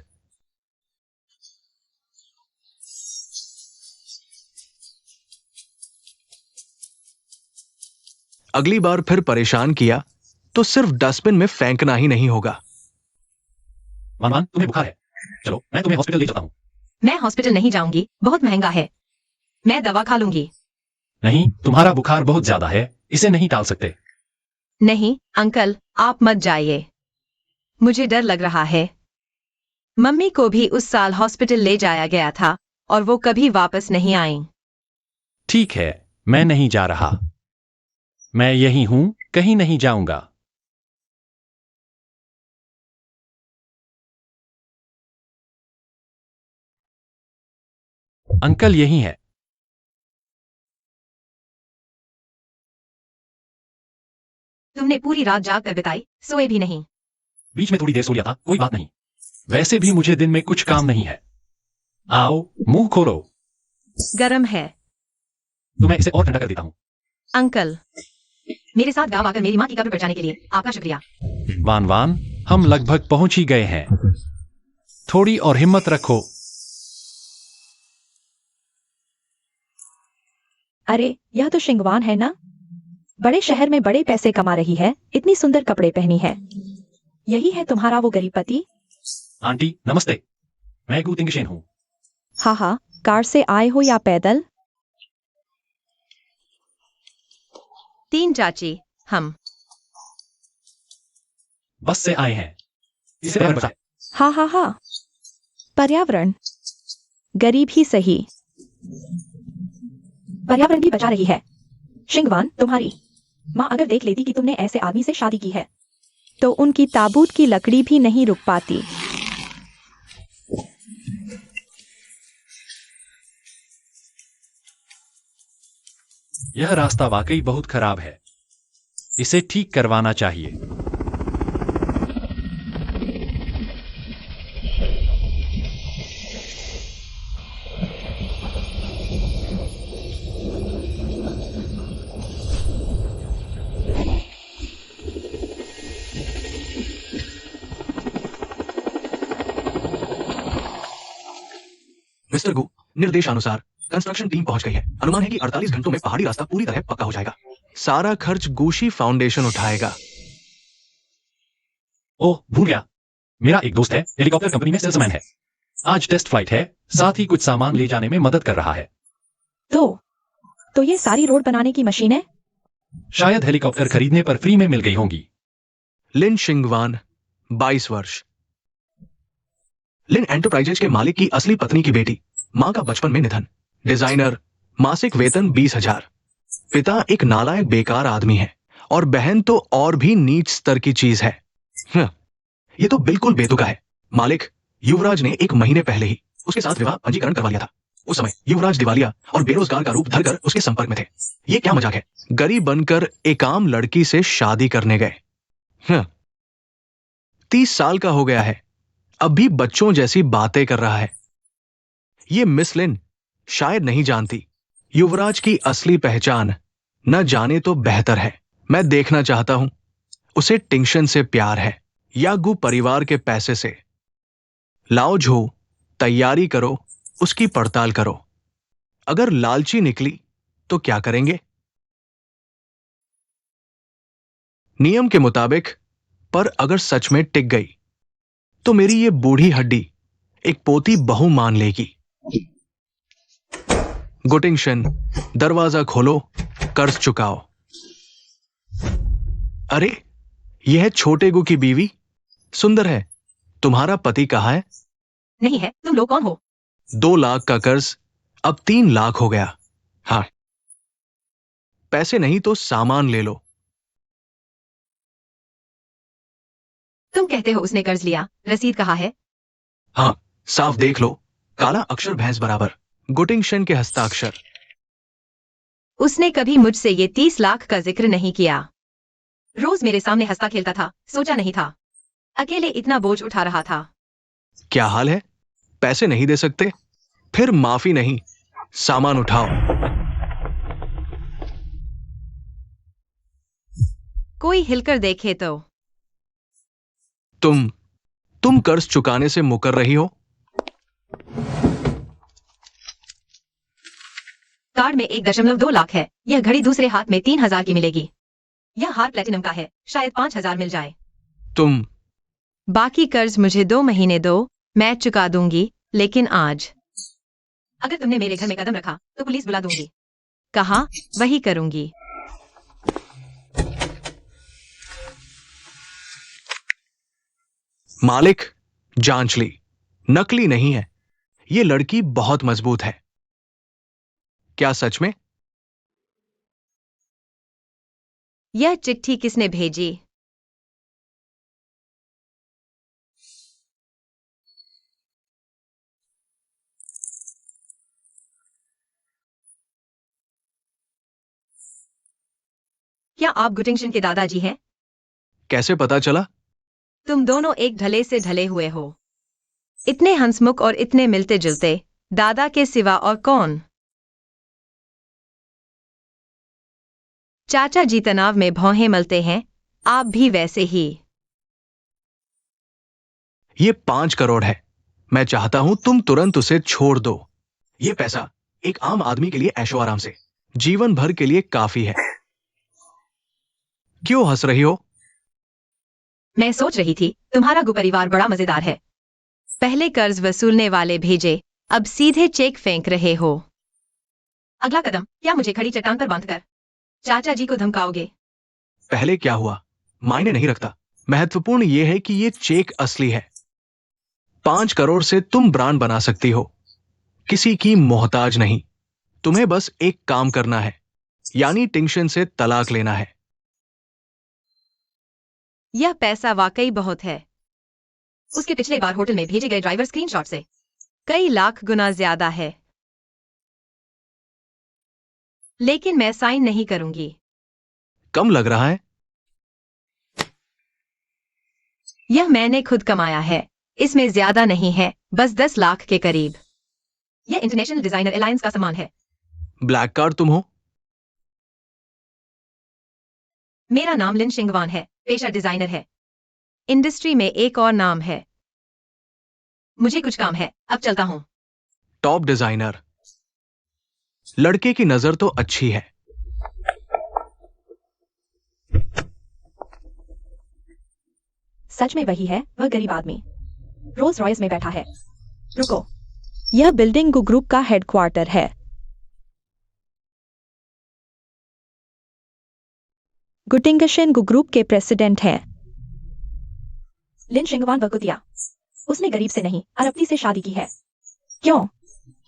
अगली बार फिर परेशान किया तो सिर्फ डस्टबिन में फेंकना ही नहीं होगा। मान, तुम्हें बुखार है। चलो, मैं तुम्हें हॉस्पिटल ले जाता हूं। मैं हॉस्पिटल नहीं जाऊंगी, बहुत महंगा है। मैं दवा खा लूंगी। नहीं, तुम्हारा बुखार बहुत ज्यादा है, इसे नहीं टाल सकते। नहीं अंकल, आप मत जाइए। मुझे डर लग रहा है। मम्मी को भी उस साल हॉस्पिटल ले जाया गया था और वो कभी वापस नहीं आई। ठीक है, मैं नहीं जा रहा। मैं यही हूं, कहीं नहीं जाऊंगा। अंकल यही है। तुमने पूरी रात जाग कर बिताई, सोए भी नहीं। बीच में थोड़ी देर सो लिया था, कोई बात नहीं। वैसे भी मुझे दिन में कुछ काम नहीं है। आओ, मुंह खोलो। गरम है। तो मैं इसे और ठंडा कर देता हूं। अंकल, मेरे साथ गाँव आकर मेरी माँ की कब्र पर जाने के लिए आपका शुक्रिया। वान वान, हम लगभग पहुंच ही गए हैं। थोड़ी और हिम्मत रखो। अरे यह तो शिंगवान है ना? बड़े शहर में बड़े पैसे कमा रही है, इतनी सुंदर कपड़े पहनी है। यही है तुम्हारा वो गरीब पति? आंटी नमस्ते, मैं गू तिंगशेन हूँ। हाँ, कार से आए हो या पैदल? 3 चाची, हम बस से आए हैं। इसे पर बचा। हाँ, पर्यावरण गरीब ही सही, पर्यावरण भी बचा रही है। शिंगवान, तुम्हारी माँ अगर देख लेती कि तुमने ऐसे आदमी से शादी की है तो उनकी ताबूत की लकड़ी भी नहीं रुक पाती। यह रास्ता वाकई बहुत खराब है, इसे ठीक करवाना चाहिए। मिस्टर गु, निर्देशानुसार कंस्ट्रक्शन टीम पहुंच गई है। अनुमान है कि 48 घंटों में पहाड़ी रास्ता पूरी तरह पक्का हो जाएगा। सारा खर्च गुशी फाउंडेशन उठाएगा। ओह भूल गया, मेरा एक दोस्त है, हेलीकॉप्टर कंपनी में सेल्समैन है। आज टेस्ट फ्लाइट है, साथ ही कुछ सामान ले जाने में मदद कर रहा है। तो ये सारी रोड बनाने की मशीनें? शायद हेलीकॉप्टर खरीदने पर फ्री में मिल गई होंगी। लिन शिंगवान, 22 वर्ष। लिन एंटरप्राइजेज के मालिक की असली पत्नी की बेटी। मां का बचपन में निधन। डिजाइनर, मासिक वेतन 20,000। पिता एक नालायक बेकार आदमी है और बहन तो और भी नीच स्तर की चीज है। ये तो बिल्कुल बेतुका है। मालिक युवराज ने 1 महीने पहले ही उसके साथ विवाह पंजीकरण करवा लिया था। उस समय युवराज दिवालिया और बेरोजगार का रूप धरकर उसके संपर्क में थे। ये क्या मजाक है? गरीब बनकर एक आम लड़की से शादी करने गए। 30 साल का हो गया है, अब भी बच्चों जैसी बातें कर रहा है। ये मिस लिन शायद नहीं जानती युवराज की असली पहचान। न जाने तो बेहतर है। मैं देखना चाहता हूं उसे टिंगशन से प्यार है या गु परिवार के पैसे से। लाओ झो, तैयारी करो, उसकी पड़ताल करो। अगर लालची निकली तो क्या करेंगे? नियम के मुताबिक, पर अगर सच में टिक गई तो मेरी ये बूढ़ी हड्डी एक पोती बहू मान लेगी। गुटिंगशन, दरवाजा खोलो, कर्ज चुकाओ। अरे यह छोटे गु की बीवी सुंदर है। तुम्हारा पति कहाँ है? नहीं है, तुम लोग कौन हो? 2 लाख का कर्ज अब 3 लाख हो गया। हाँ, पैसे नहीं तो सामान ले लो। तुम कहते हो उसने कर्ज लिया, रसीद कहाँ है? हाँ, साफ देख लो, काला अक्षर भैंस बराबर, गुटिंगशन के हस्ताक्षर। उसने कभी मुझसे ये 30 लाख का जिक्र नहीं किया। रोज मेरे सामने हंसता खेलता था, सोचा नहीं था अकेले इतना बोझ उठा रहा था। क्या हाल है? पैसे नहीं दे सकते? फिर माफी नहीं, सामान उठाओ। कोई हिलकर देखे तो। तुम कर्ज चुकाने से मुकर रही हो? कार्ड में 1.2 लाख है। यह घड़ी दूसरे हाथ में 3,000 की मिलेगी। यह हार प्लेटिनम का है, शायद 5,000 मिल जाए। तुम बाकी कर्ज मुझे 2 महीने दो, मैं चुका दूंगी, लेकिन आज। अगर तुमने मेरे घर में कदम रखा तो पुलिस बुला दूंगी। कहा, वही करूंगी। मालिक, जांच ली, नकली नहीं है। ये लड़की बहुत मजबूत है। क्या सच में? यह चिट्ठी किसने भेजी? क्या आप गुटिंगशन के दादाजी हैं? कैसे पता चला? तुम दोनों एक ढले से ढले हुए हो। इतने हंसमुख और इतने मिलते जुलते, दादा के सिवा और कौन? चाचा जी तनाव में भौहें मलते हैं, आप भी वैसे ही। ये 5 करोड़ है। मैं चाहता हूं तुम तुरंत उसे छोड़ दो। ये पैसा एक आम आदमी के लिए ऐशो आराम से जीवन भर के लिए काफी है। क्यों हंस रही हो? मैं सोच रही थी तुम्हारा गु परिवार बड़ा मजेदार है। पहले कर्ज वसूलने वाले भेजे, अब सीधे चेक फेंक रहे हो। अगला कदम क्या मुझे खड़ी चट्टान पर बांधकर चाचा जी को धमकाओगे? पहले क्या हुआ मायने नहीं रखता। महत्वपूर्ण यह है कि ये चेक असली है। 5 करोड़ से तुम ब्रांड बना सकती हो, किसी की मोहताज नहीं। तुम्हें बस एक काम करना है, यानी टिंशन से तलाक लेना है। यह पैसा वाकई बहुत है। उसके पिछले बार होटल में भेजे गए ड्राइवर स्क्रीनशॉट से कई लाख गुना ज्यादा है। लेकिन मैं साइन नहीं करूंगी। कम लग रहा है। यह मैंने खुद कमाया है, इसमें ज्यादा नहीं है, बस 10 लाख के करीब। यह इंटरनेशनल डिजाइनर अलायंस का सामान है। ब्लैक कार्ड तुम हो? मेरा नाम लिन शिंगवान है, पेशा डिजाइनर है। इंडस्ट्री में एक और नाम है। मुझे कुछ काम है, अब चलता हूं। Top designer. लड़के की नजर तो अच्छी है। सच में वही है, वह गरीब आदमी रोल्स रॉयस में बैठा है। रुको, यह बिल्डिंग गु ग्रुप का हेडक्वार्टर है। गुटिंगशन गु ग्रुप के प्रेसिडेंट हैं। लिन शिंगवान वकुतिया। उसने गरीब से नहीं, अरबती से शादी की है। क्यों?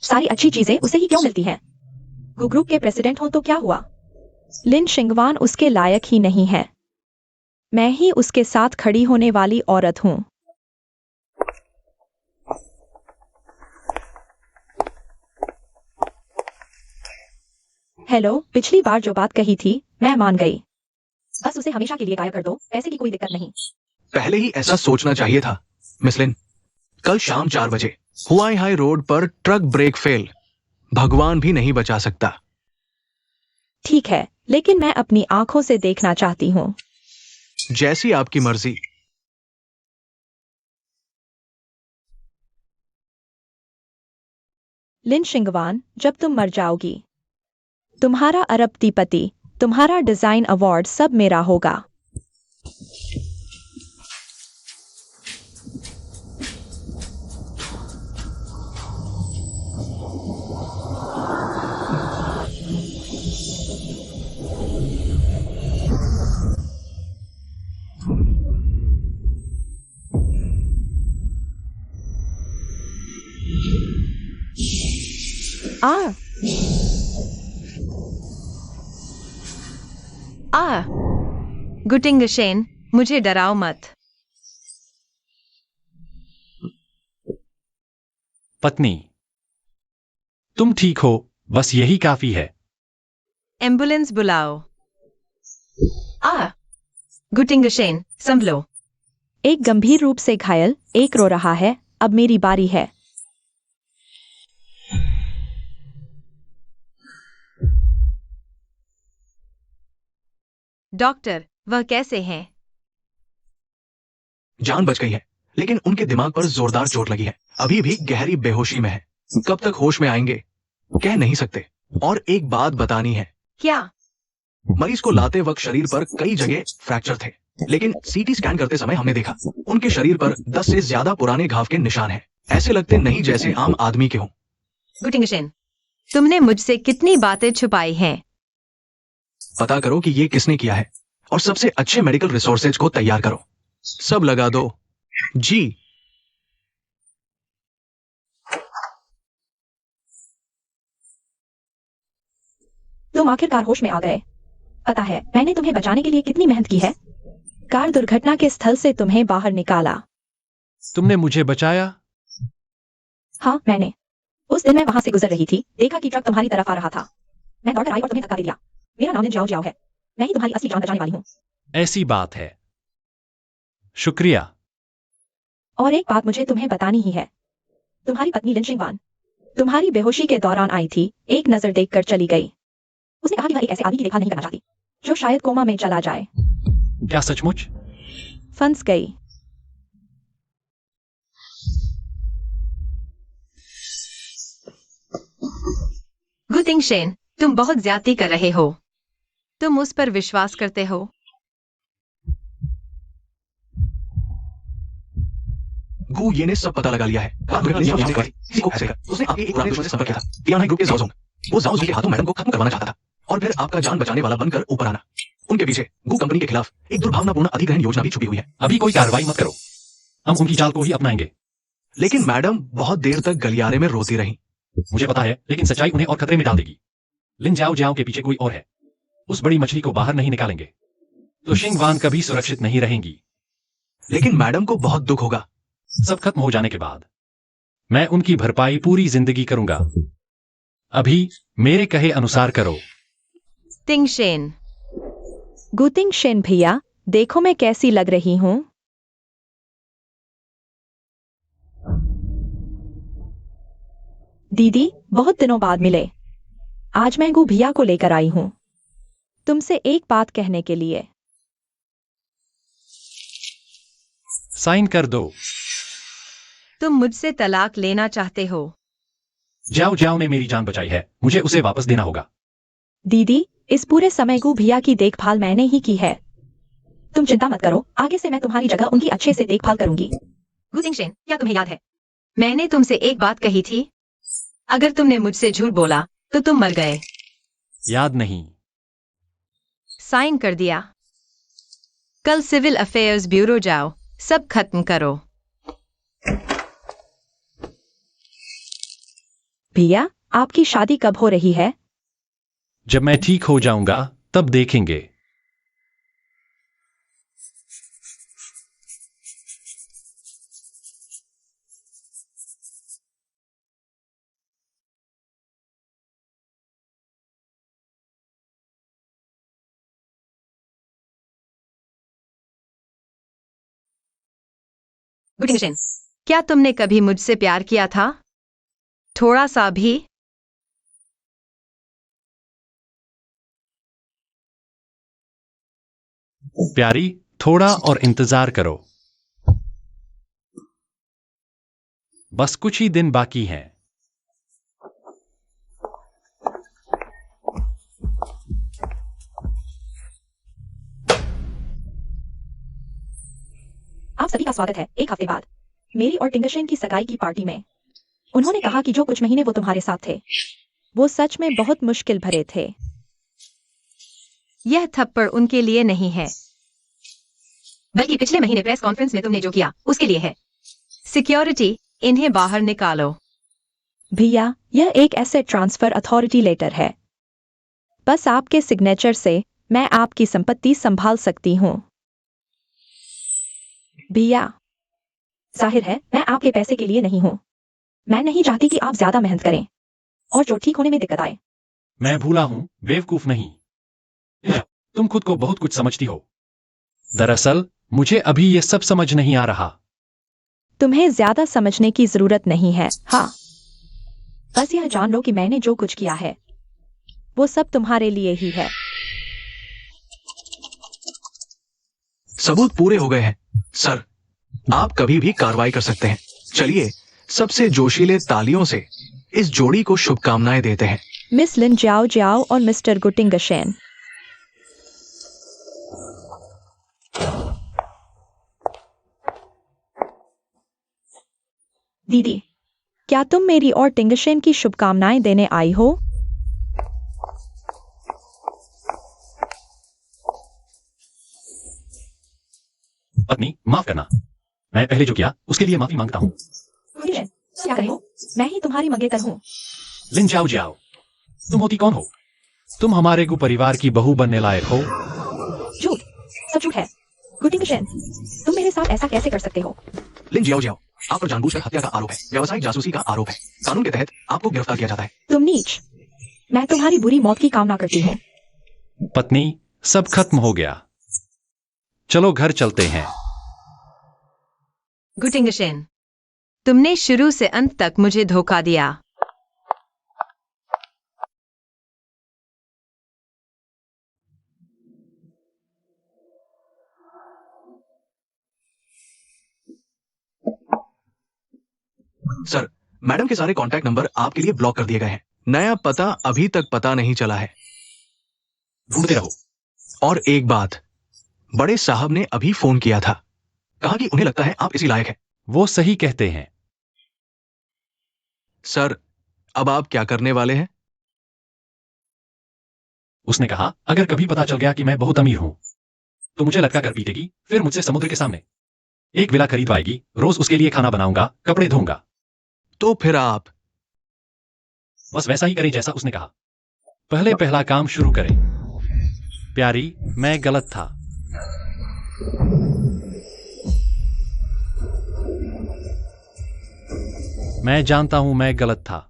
सारी अच्छी चीजें उसे ही क्यों मिलती हैं? गु ग्रुप के प्रेसिडेंट हो तो क्या हुआ? लिन शिंगवान उसके लायक ही नहीं है। मैं ही उसके साथ खड़ी होने वाली औरत हूं। हेलो, पिछली बार जो बात कही थी मैं मान गई। बस उसे हमेशा के लिए गायब कर दो, पैसे की कोई दिक्कत नहीं। पहले ही ऐसा सोचना चाहिए था। मिस लिन, कल शाम 4 बजे हुआई हाई रोड पर ट्रक ब्रेक फेल। भगवान भी नहीं बचा सकता। ठीक है, लेकिन मैं अपनी आंखों से देखना चाहती हूँ। जैसी आपकी मर्जी। लिन शिंगवान, जब तुम मर जाओगी, तुम्हारा अरबपति, तुम्हारा डिजाइन अवार्ड सब मेरा होगा। गुटिंगशेन, मुझे डराओ मत। पत्नी, तुम ठीक हो, बस यही काफी है। एम्बुलेंस बुलाओ। गुटिंगशेन, संभलो। एक गंभीर रूप से घायल, एक रो रहा है, अब मेरी बारी है। डॉक्टर, वह कैसे हैं? जान बच गई है, लेकिन उनके दिमाग पर जोरदार चोट लगी है। अभी भी गहरी बेहोशी में है। कब तक होश में आएंगे कह नहीं सकते। और एक बात बतानी है। क्या? मरीज को लाते वक्त शरीर पर कई जगह फ्रैक्चर थे, लेकिन सीटी स्कैन करते समय हमने देखा उनके शरीर पर 10 से ज्यादा पुराने घाव के निशान हैं। ऐसे लगते नहीं जैसे आम आदमी के हों। गुटिंगशेन, तुमने मुझसे कितनी बातें छुपाई हैं? पता करो कि ये किसने किया है और सबसे अच्छे मेडिकल रिसोर्सेज को तैयार करो। सब लगा दो। जी। तुम आखिरकार होश में आ गए। पता है मैंने तुम्हें बचाने के लिए कितनी मेहनत की है। कार दुर्घटना के स्थल से तुम्हें बाहर निकाला। तुमने मुझे बचाया? हाँ, मैंने। उस दिन मैं वहां से गुजर रही थी, देखा कि ट्रक तुम्हारी तरफ आ रहा था। मैं दौड़कर आई और तुम्हें धक्का दे दिया। मेरा नाम लिन जाओ जाओ है। मैं ही तुम्हारी असली जान बचाने वाली हूँ। ऐसी बात है। शुक्रिया। और एक बात मुझे तुम्हें बतानी ही है। तुम्हारी पत्नी लिन शिंगवान तुम्हारी बेहोशी के दौरान आई थी, एक नजर देखकर चली गई। उसने कहा कि वह एक ऐसे आदमी की देखभाल नहीं करना चाहती। जो शायद कोमा में चला जाए। क्या सचमुच? फंस गई। गुतिंग शेन, तुम बहुत ज्यादती कर रहे हो। तुम उस पर विश्वास करते हो? गु ये ने सब पता लगा लिया है। उसने आपके एक पुराने दुश्मन से संपर्क किया था, टियाना ग्रुप के जाओ जोंग। वो जाओ जोंग के हाथों मैडम को खत्म करवाना चाहता था और फिर आपका जान बचाने वाला बनकर ऊपर आना। उनके पीछे गु कंपनी के खिलाफ एक दुर्भावनापूर्ण अधिग्रहण योजना भी छुपी हुई है। अभी कोई कार्रवाई मत करो, हम उनकी चाल को ही अपनाएंगे। लेकिन मैडम बहुत देर तक गलियारे में रोती रही। मुझे पता है, लेकिन सच्चाई उन्हें और खतरे में डाल देगी। लिन जाओ जाओ के पीछे कोई और है। उस बड़ी मछली को बाहर नहीं निकालेंगे तो शिंगवान कभी सुरक्षित नहीं रहेंगी। लेकिन मैडम को बहुत दुख होगा। सब खत्म हो जाने के बाद मैं उनकी भरपाई पूरी जिंदगी करूंगा। अभी मेरे कहे अनुसार करो। तिंग शेन। गुतिंग शेन भैया, देखो मैं कैसी लग रही हूं। दीदी, बहुत दिनों बाद मिले। आज मैं गु भैया को लेकर आई हूं तुमसे एक बात कहने के लिए। साइन कर दो। तुम मुझसे तलाक लेना चाहते हो? जाओ जाओ ने मेरी जान बचाई है, मुझे उसे वापस देना होगा। दीदी, इस पूरे समय गु भैया की देखभाल मैंने ही की है। तुम चिंता मत करो, आगे से मैं तुम्हारी जगह उनकी अच्छे से देखभाल करूंगी। गुतिंग शेन, क्या तुम्हें याद है मैंने तुमसे एक बात कही थी? अगर तुमने मुझसे झूठ बोला तो तुम मर गए। याद नहीं। साइन कर दिया। कल सिविल अफेयर्स ब्यूरो जाओ, सब खत्म करो। भैया, आपकी शादी कब हो रही है? जब मैं ठीक हो जाऊंगा तब देखेंगे। गुतिंग शेन, क्या तुमने कभी मुझसे प्यार किया था? थोड़ा सा भी? प्यारी, थोड़ा और इंतजार करो। बस कुछ ही दिन बाकी हैं। आप सभी का स्वागत है एक हफ्ते बाद मेरी और टिंगशेन की सगाई की पार्टी में। उन्होंने कहा कि जो कुछ महीने वो तुम्हारे साथ थे वो सच में बहुत मुश्किल भरे थे। यह थप्पड़ उनके लिए नहीं है, बल्कि पिछले महीने प्रेस कॉन्फ्रेंस में तुमने जो किया उसके लिए है। सिक्योरिटी, इन्हें बाहर निकालो। भैया, यह एक एसेट ट्रांसफर अथॉरिटी लेटर है। बस आपके सिग्नेचर से मैं आपकी संपत्ति संभाल सकती हूँ। भैया, जाहिर है मैं आपके पैसे के लिए नहीं हूँ। मैं नहीं चाहती कि आप ज्यादा मेहनत करें और जो ठीक होने में दिक्कत आए। मैं भूला हूं, बेवकूफ नहीं। तुम खुद को बहुत कुछ समझती हो। दरअसल मुझे अभी ये सब समझ नहीं आ रहा। तुम्हें ज्यादा समझने की जरूरत नहीं है। हाँ, बस यह जान लो कि मैंने जो कुछ किया है वो सब तुम्हारे लिए ही है। सबूत पूरे हो गए हैं सर, आप कभी भी कार्रवाई कर सकते हैं। चलिए सबसे जोशीले तालियों से इस जोड़ी को शुभकामनाएं देते हैं। मिस लिन जाओ जाओ और मिस्टर गुटिंगशेन। दीदी, क्या तुम मेरी और टिंगशेन की शुभकामनाएं देने आई हो? पत्नी, माफ करना। मैं पहले जो किया उसके लिए माफी मांगता हूँ। क्या कहो? मैं ही तुम्हारी मंगेतर हूँ। लिन जाओ जाओ, तुम होती कौन हो? तुम हमारे गु परिवार की बहू बनने लायक हो। झूठ, सब झूठ है। गुटिंगशेन, तुम मेरे साथ ऐसा कैसे कर सकते हो? लिन जियाओ जियाओ, आप पर जानबूझकर हत्या का आरोप है, व्यावसायिक जासूसी का आरोप है। कानून के तहत आपको गिरफ्तार किया जाता है। तुम नीच। मैं तुम्हारी बुरी मौत की कामना करती हूँ। पत्नी, सब खत्म हो गया। चलो घर चलते हैं। गुटिंगशेन, तुमने शुरू से अंत तक मुझे धोखा दिया। सर, मैडम के सारे कॉन्टैक्ट नंबर आपके लिए ब्लॉक कर दिए गए हैं। नया पता अभी तक पता नहीं चला है। ढूंढते रहो। और एक बात, बड़े साहब ने अभी फोन किया था, कहा कि उन्हें लगता है आप इसी लायक हैं। वो सही कहते हैं। सर, अब आप क्या करने वाले हैं? उसने कहा, अगर कभी पता चल गया कि मैं बहुत अमीर हूं तो मुझे लटका कर पीटेगी, फिर मुझसे समुद्र के सामने एक विला खरीदवाएगी, रोज उसके लिए खाना बनाऊंगा, कपड़े धोऊंगा। तो फिर आप बस वैसा ही करें जैसा उसने कहा। पहले पहला काम शुरू करें। प्यारी, मैं गलत था। मैं जानता हूं मैं गलत था।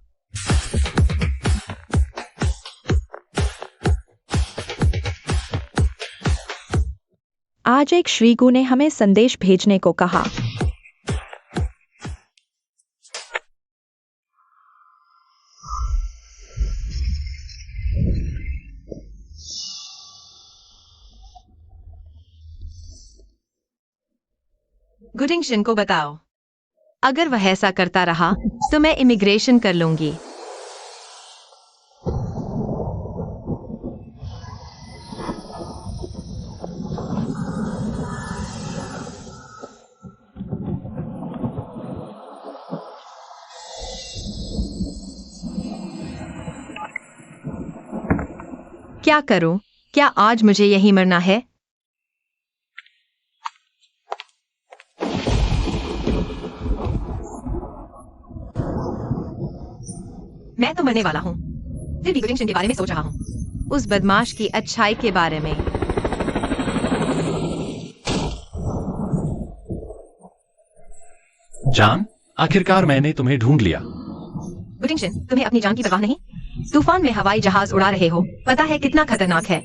आज एक श्रीगु ने हमें संदेश भेजने को कहा। गुडिंगशन को बताओ, अगर वह ऐसा करता रहा तो मैं इमिग्रेशन कर लूंगी। क्या करूं? क्या आज मुझे यही मरना है? मैं तो मरने वाला हूं, फिर भी गुडिंगशन के बारे में सोच रहा हूं, उस बदमाश की अच्छाई के बारे में। जान, आखिरकार मैंने तुम्हें ढूंढ लिया। गुडिंगशन, तुम्हें अपनी जान की परवाह नहीं? तूफान में हवाई जहाज उड़ा रहे हो, पता है कितना खतरनाक है?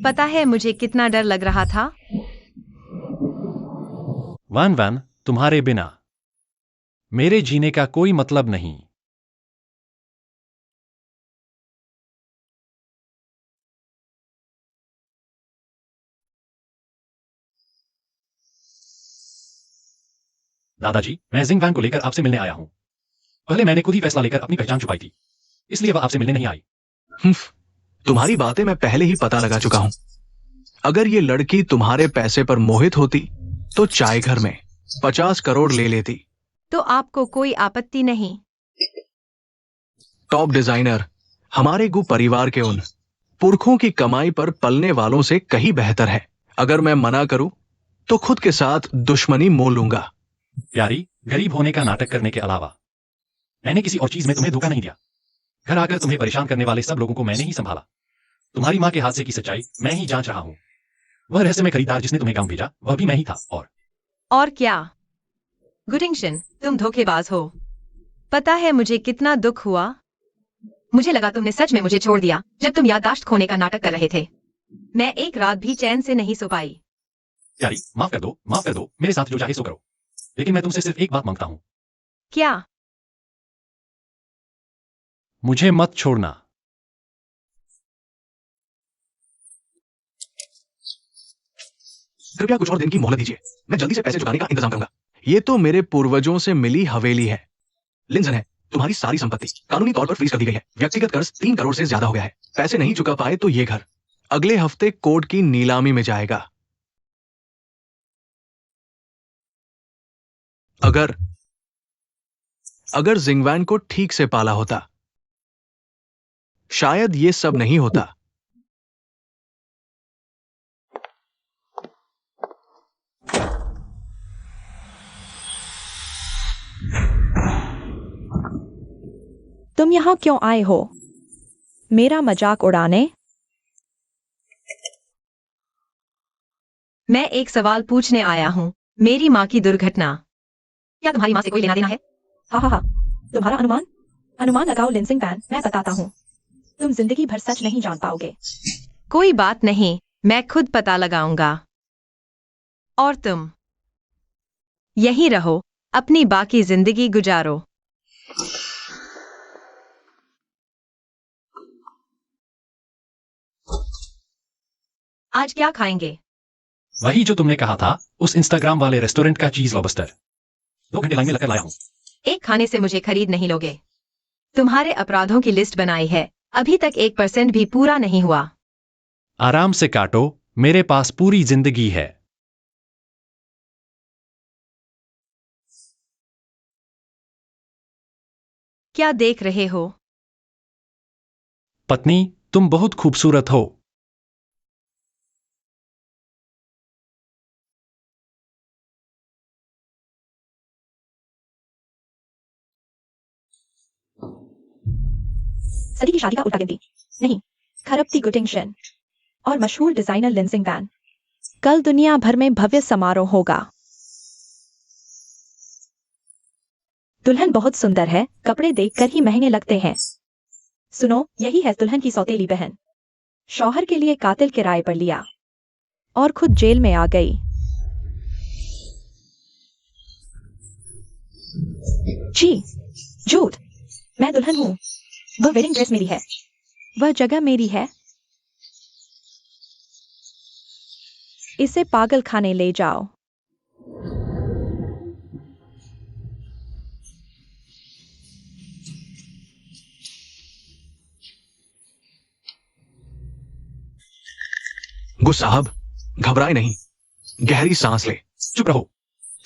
पता है मुझे कितना डर लग रहा था? वान वान, तुम्हारे बिना मेरे जीने का कोई मतलब नहीं। दादाजी, मैं जिंग वैन को लेकर आपसे मिलने आया हूं। पहले मैंने खुद ही फैसला लेकर अपनी पहचान छुपाई थी, इसलिए वह आपसे मिलने नहीं आई। तुम्हारी बातें मैं पहले ही पता लगा चुका हूं। अगर ये लड़की तुम्हारे पैसे पर मोहित होती तो चाय घर में 50 करोड़ ले लेती। तो आपको कोई आपत्ति नहीं? टॉप डिजाइनर हमारे गु परिवार के उन पुरखों की कमाई पर पलने वालों से कहीं बेहतर है। अगर मैं मना करूं तो खुद के साथ दुश्मनी मोल लूंगा। प्यारी, गरीब होने का नाटक करने के अलावा मैंने किसी और चीज में तुम्हें धोखा नहीं दिया। घर आकर तुम्हें परेशान करने वाले सब लोगों को मैंने ही संभाला। तुम्हारी मां के हाथ से की सच्चाई मैं ही जांच रहा हूं। वह रहस्यमय खरीदार जिसने तुम्हें गांव भेजा, वह भी मैं ही था। और क्या? गुडिंगशन, तुम धोखेबाज हो। पता है मुझे कितना दुख हुआ? मुझे लगा तुमने सच में मुझे छोड़ दिया जब तुम याददाश्त खोने का नाटक कर रहे थे। मैं एक रात भी चैन से नहीं सो पाई। प्यारी, माफ कर दो, मेरे साथ जो चाहे सो करो, लेकिन मैं तुमसे सिर्फ एक बात मांगता हूं। क्या? मुझे मत छोड़ना। कृपया कुछ और दिन की मोहलत दीजिए, मैं जल्दी से पैसे चुकाने का इंतजाम करूंगा। ये तो मेरे पूर्वजों से मिली हवेली है। लिंजन है, तुम्हारी सारी संपत्ति कानूनी तौर पर फ्रीज कर दी गई है। व्यक्तिगत कर्ज 3 करोड़ से ज्यादा हो गया है। पैसे नहीं चुका पाए तो ये घर अगले हफ्ते कोर्ट की नीलामी में जाएगा। अगर जिंगवैन को ठीक से पाला होता, शायद ये सब नहीं होता। तुम यहाँ क्यों आए हो? मेरा मजाक उड़ाने? मैं एक सवाल पूछने आया हूँ। मेरी माँ की दुर्घटना, क्या तुम्हारी माँ से कोई लेना देना है? हा, तुम्हारा अनुमान लगाओ लिंसिंग पैन, मैं बताता हूँ। तुम जिंदगी भर सच नहीं जान पाओगे। कोई बात नहीं, मैं खुद पता लगाऊंगा। और तुम यहीं रहो, अपनी बाकी जिंदगी गुजारो। आज क्या खाएंगे? वही जो तुमने कहा था, उस इंस्टाग्राम वाले रेस्टोरेंट का चीज लॉबस्टर। 2 घंटे लाइन में लगकर लाया हूं। एक खाने से मुझे खरीद नहीं लोगे? तुम्हारे अपराधों की लिस्ट बनाई है, अभी तक 1% भी पूरा नहीं हुआ। आराम से काटो, मेरे पास पूरी जिंदगी है। क्या देख रहे हो? पत्नी, तुम बहुत खूबसूरत हो। सदी की शादी का उल्टा गिनती नहीं, खरबती गुटिंगशन और मशहूर डिजाइनर लिंसिंग वैन। कल दुनिया भर में भव्य समारोह होगा। दुल्हन बहुत सुंदर है, कपड़े देखकर ही महंगे लगते हैं। सुनो, यही है दुल्हन की सौतेली बहन। शौहर के लिए कातिल किराए पर लिया और खुद जेल में आ गई। जी, झूठ। मैं दुल्हन हूं। वह वेडिंग ड्रेस मेरी है। वह जगह मेरी है। इसे पागल खाने ले जाओ। गुस साहब, घबराए नहीं, गहरी सांस ले। चुप रहो।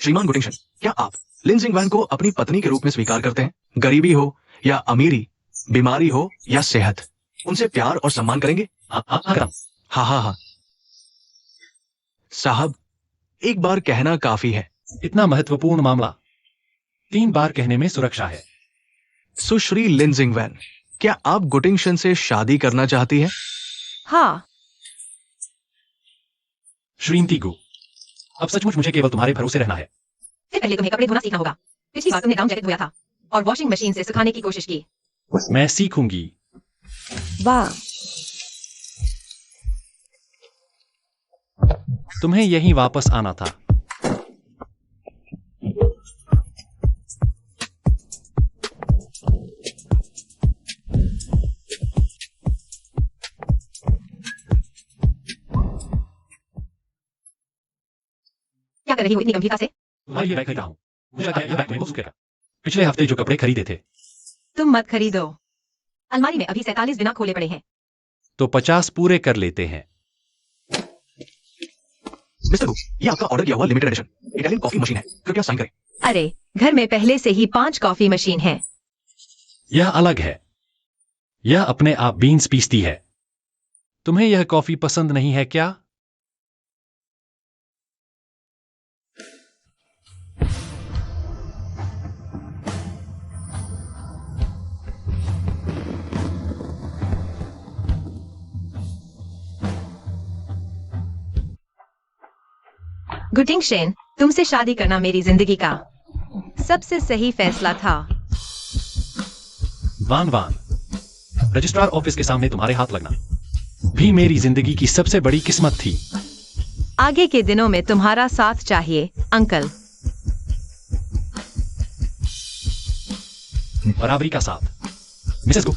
श्रीमान गुटिंगशन, क्या आप लिंसिंग वैन को अपनी पत्नी के रूप में स्वीकार करते हैं? गरीबी हो या अमीरी, बीमारी हो या सेहत, उनसे प्यार और सम्मान करेंगे? हाँ हाँ हाँ। साहब, एक बार कहना काफी है। इतना महत्वपूर्ण मामला 3 बार कहने में सुरक्षा है। सुश्री लिंसिंग वैन, क्या आप गुटिंगशन से शादी करना चाहती हैं? हाँ। श्रीमती गु, अब सचमुच मुझे केवल तुम्हारे भरोसे रहना है। फिर पहले तुम्हें कपड़े धोना सीखना होगा। पिछली बार तुमने डाउन जैकेट धोया था और वॉशिंग मशीन से सुखाने की कोशिश की। मैं सीखूंगी। वाह, तुम्हें यहीं वापस आना था। क्या कर रही हो इतनी गंभीरता से? तुम्हारे लिए बैग खरीदा हूं। मुझे लगता है यह बैग तुम्हें बहुत सूटेगा। पिछले हफ्ते जो कपड़े खरीदे थे। तुम मत खरीदो। अलमारी में अभी 47 बिना खोले पड़े हैं। तो 50 पूरे कर लेते हैं। मिस्टर गु, ये आपका ऑर्डर किया हुआ limited edition Italian coffee machine है, कृपया साइन करें। अरे, घर में पहले से ही 5 कॉफी मशीन है। यह अलग है। यह अपने आप बीन्स पीसती है। तुम्हें यह कॉफी पसंद नहीं है क्या? गुटिंगशन, तुमसे शादी करना मेरी जिंदगी का सबसे सही फैसला था। वान वान, रजिस्ट्रार ऑफिस के सामने तुम्हारे हाथ लगना भी मेरी जिंदगी की सबसे बड़ी किस्मत थी। आगे के दिनों में तुम्हारा साथ चाहिए, अंकल। बराबरी का साथ। मिसेस गु,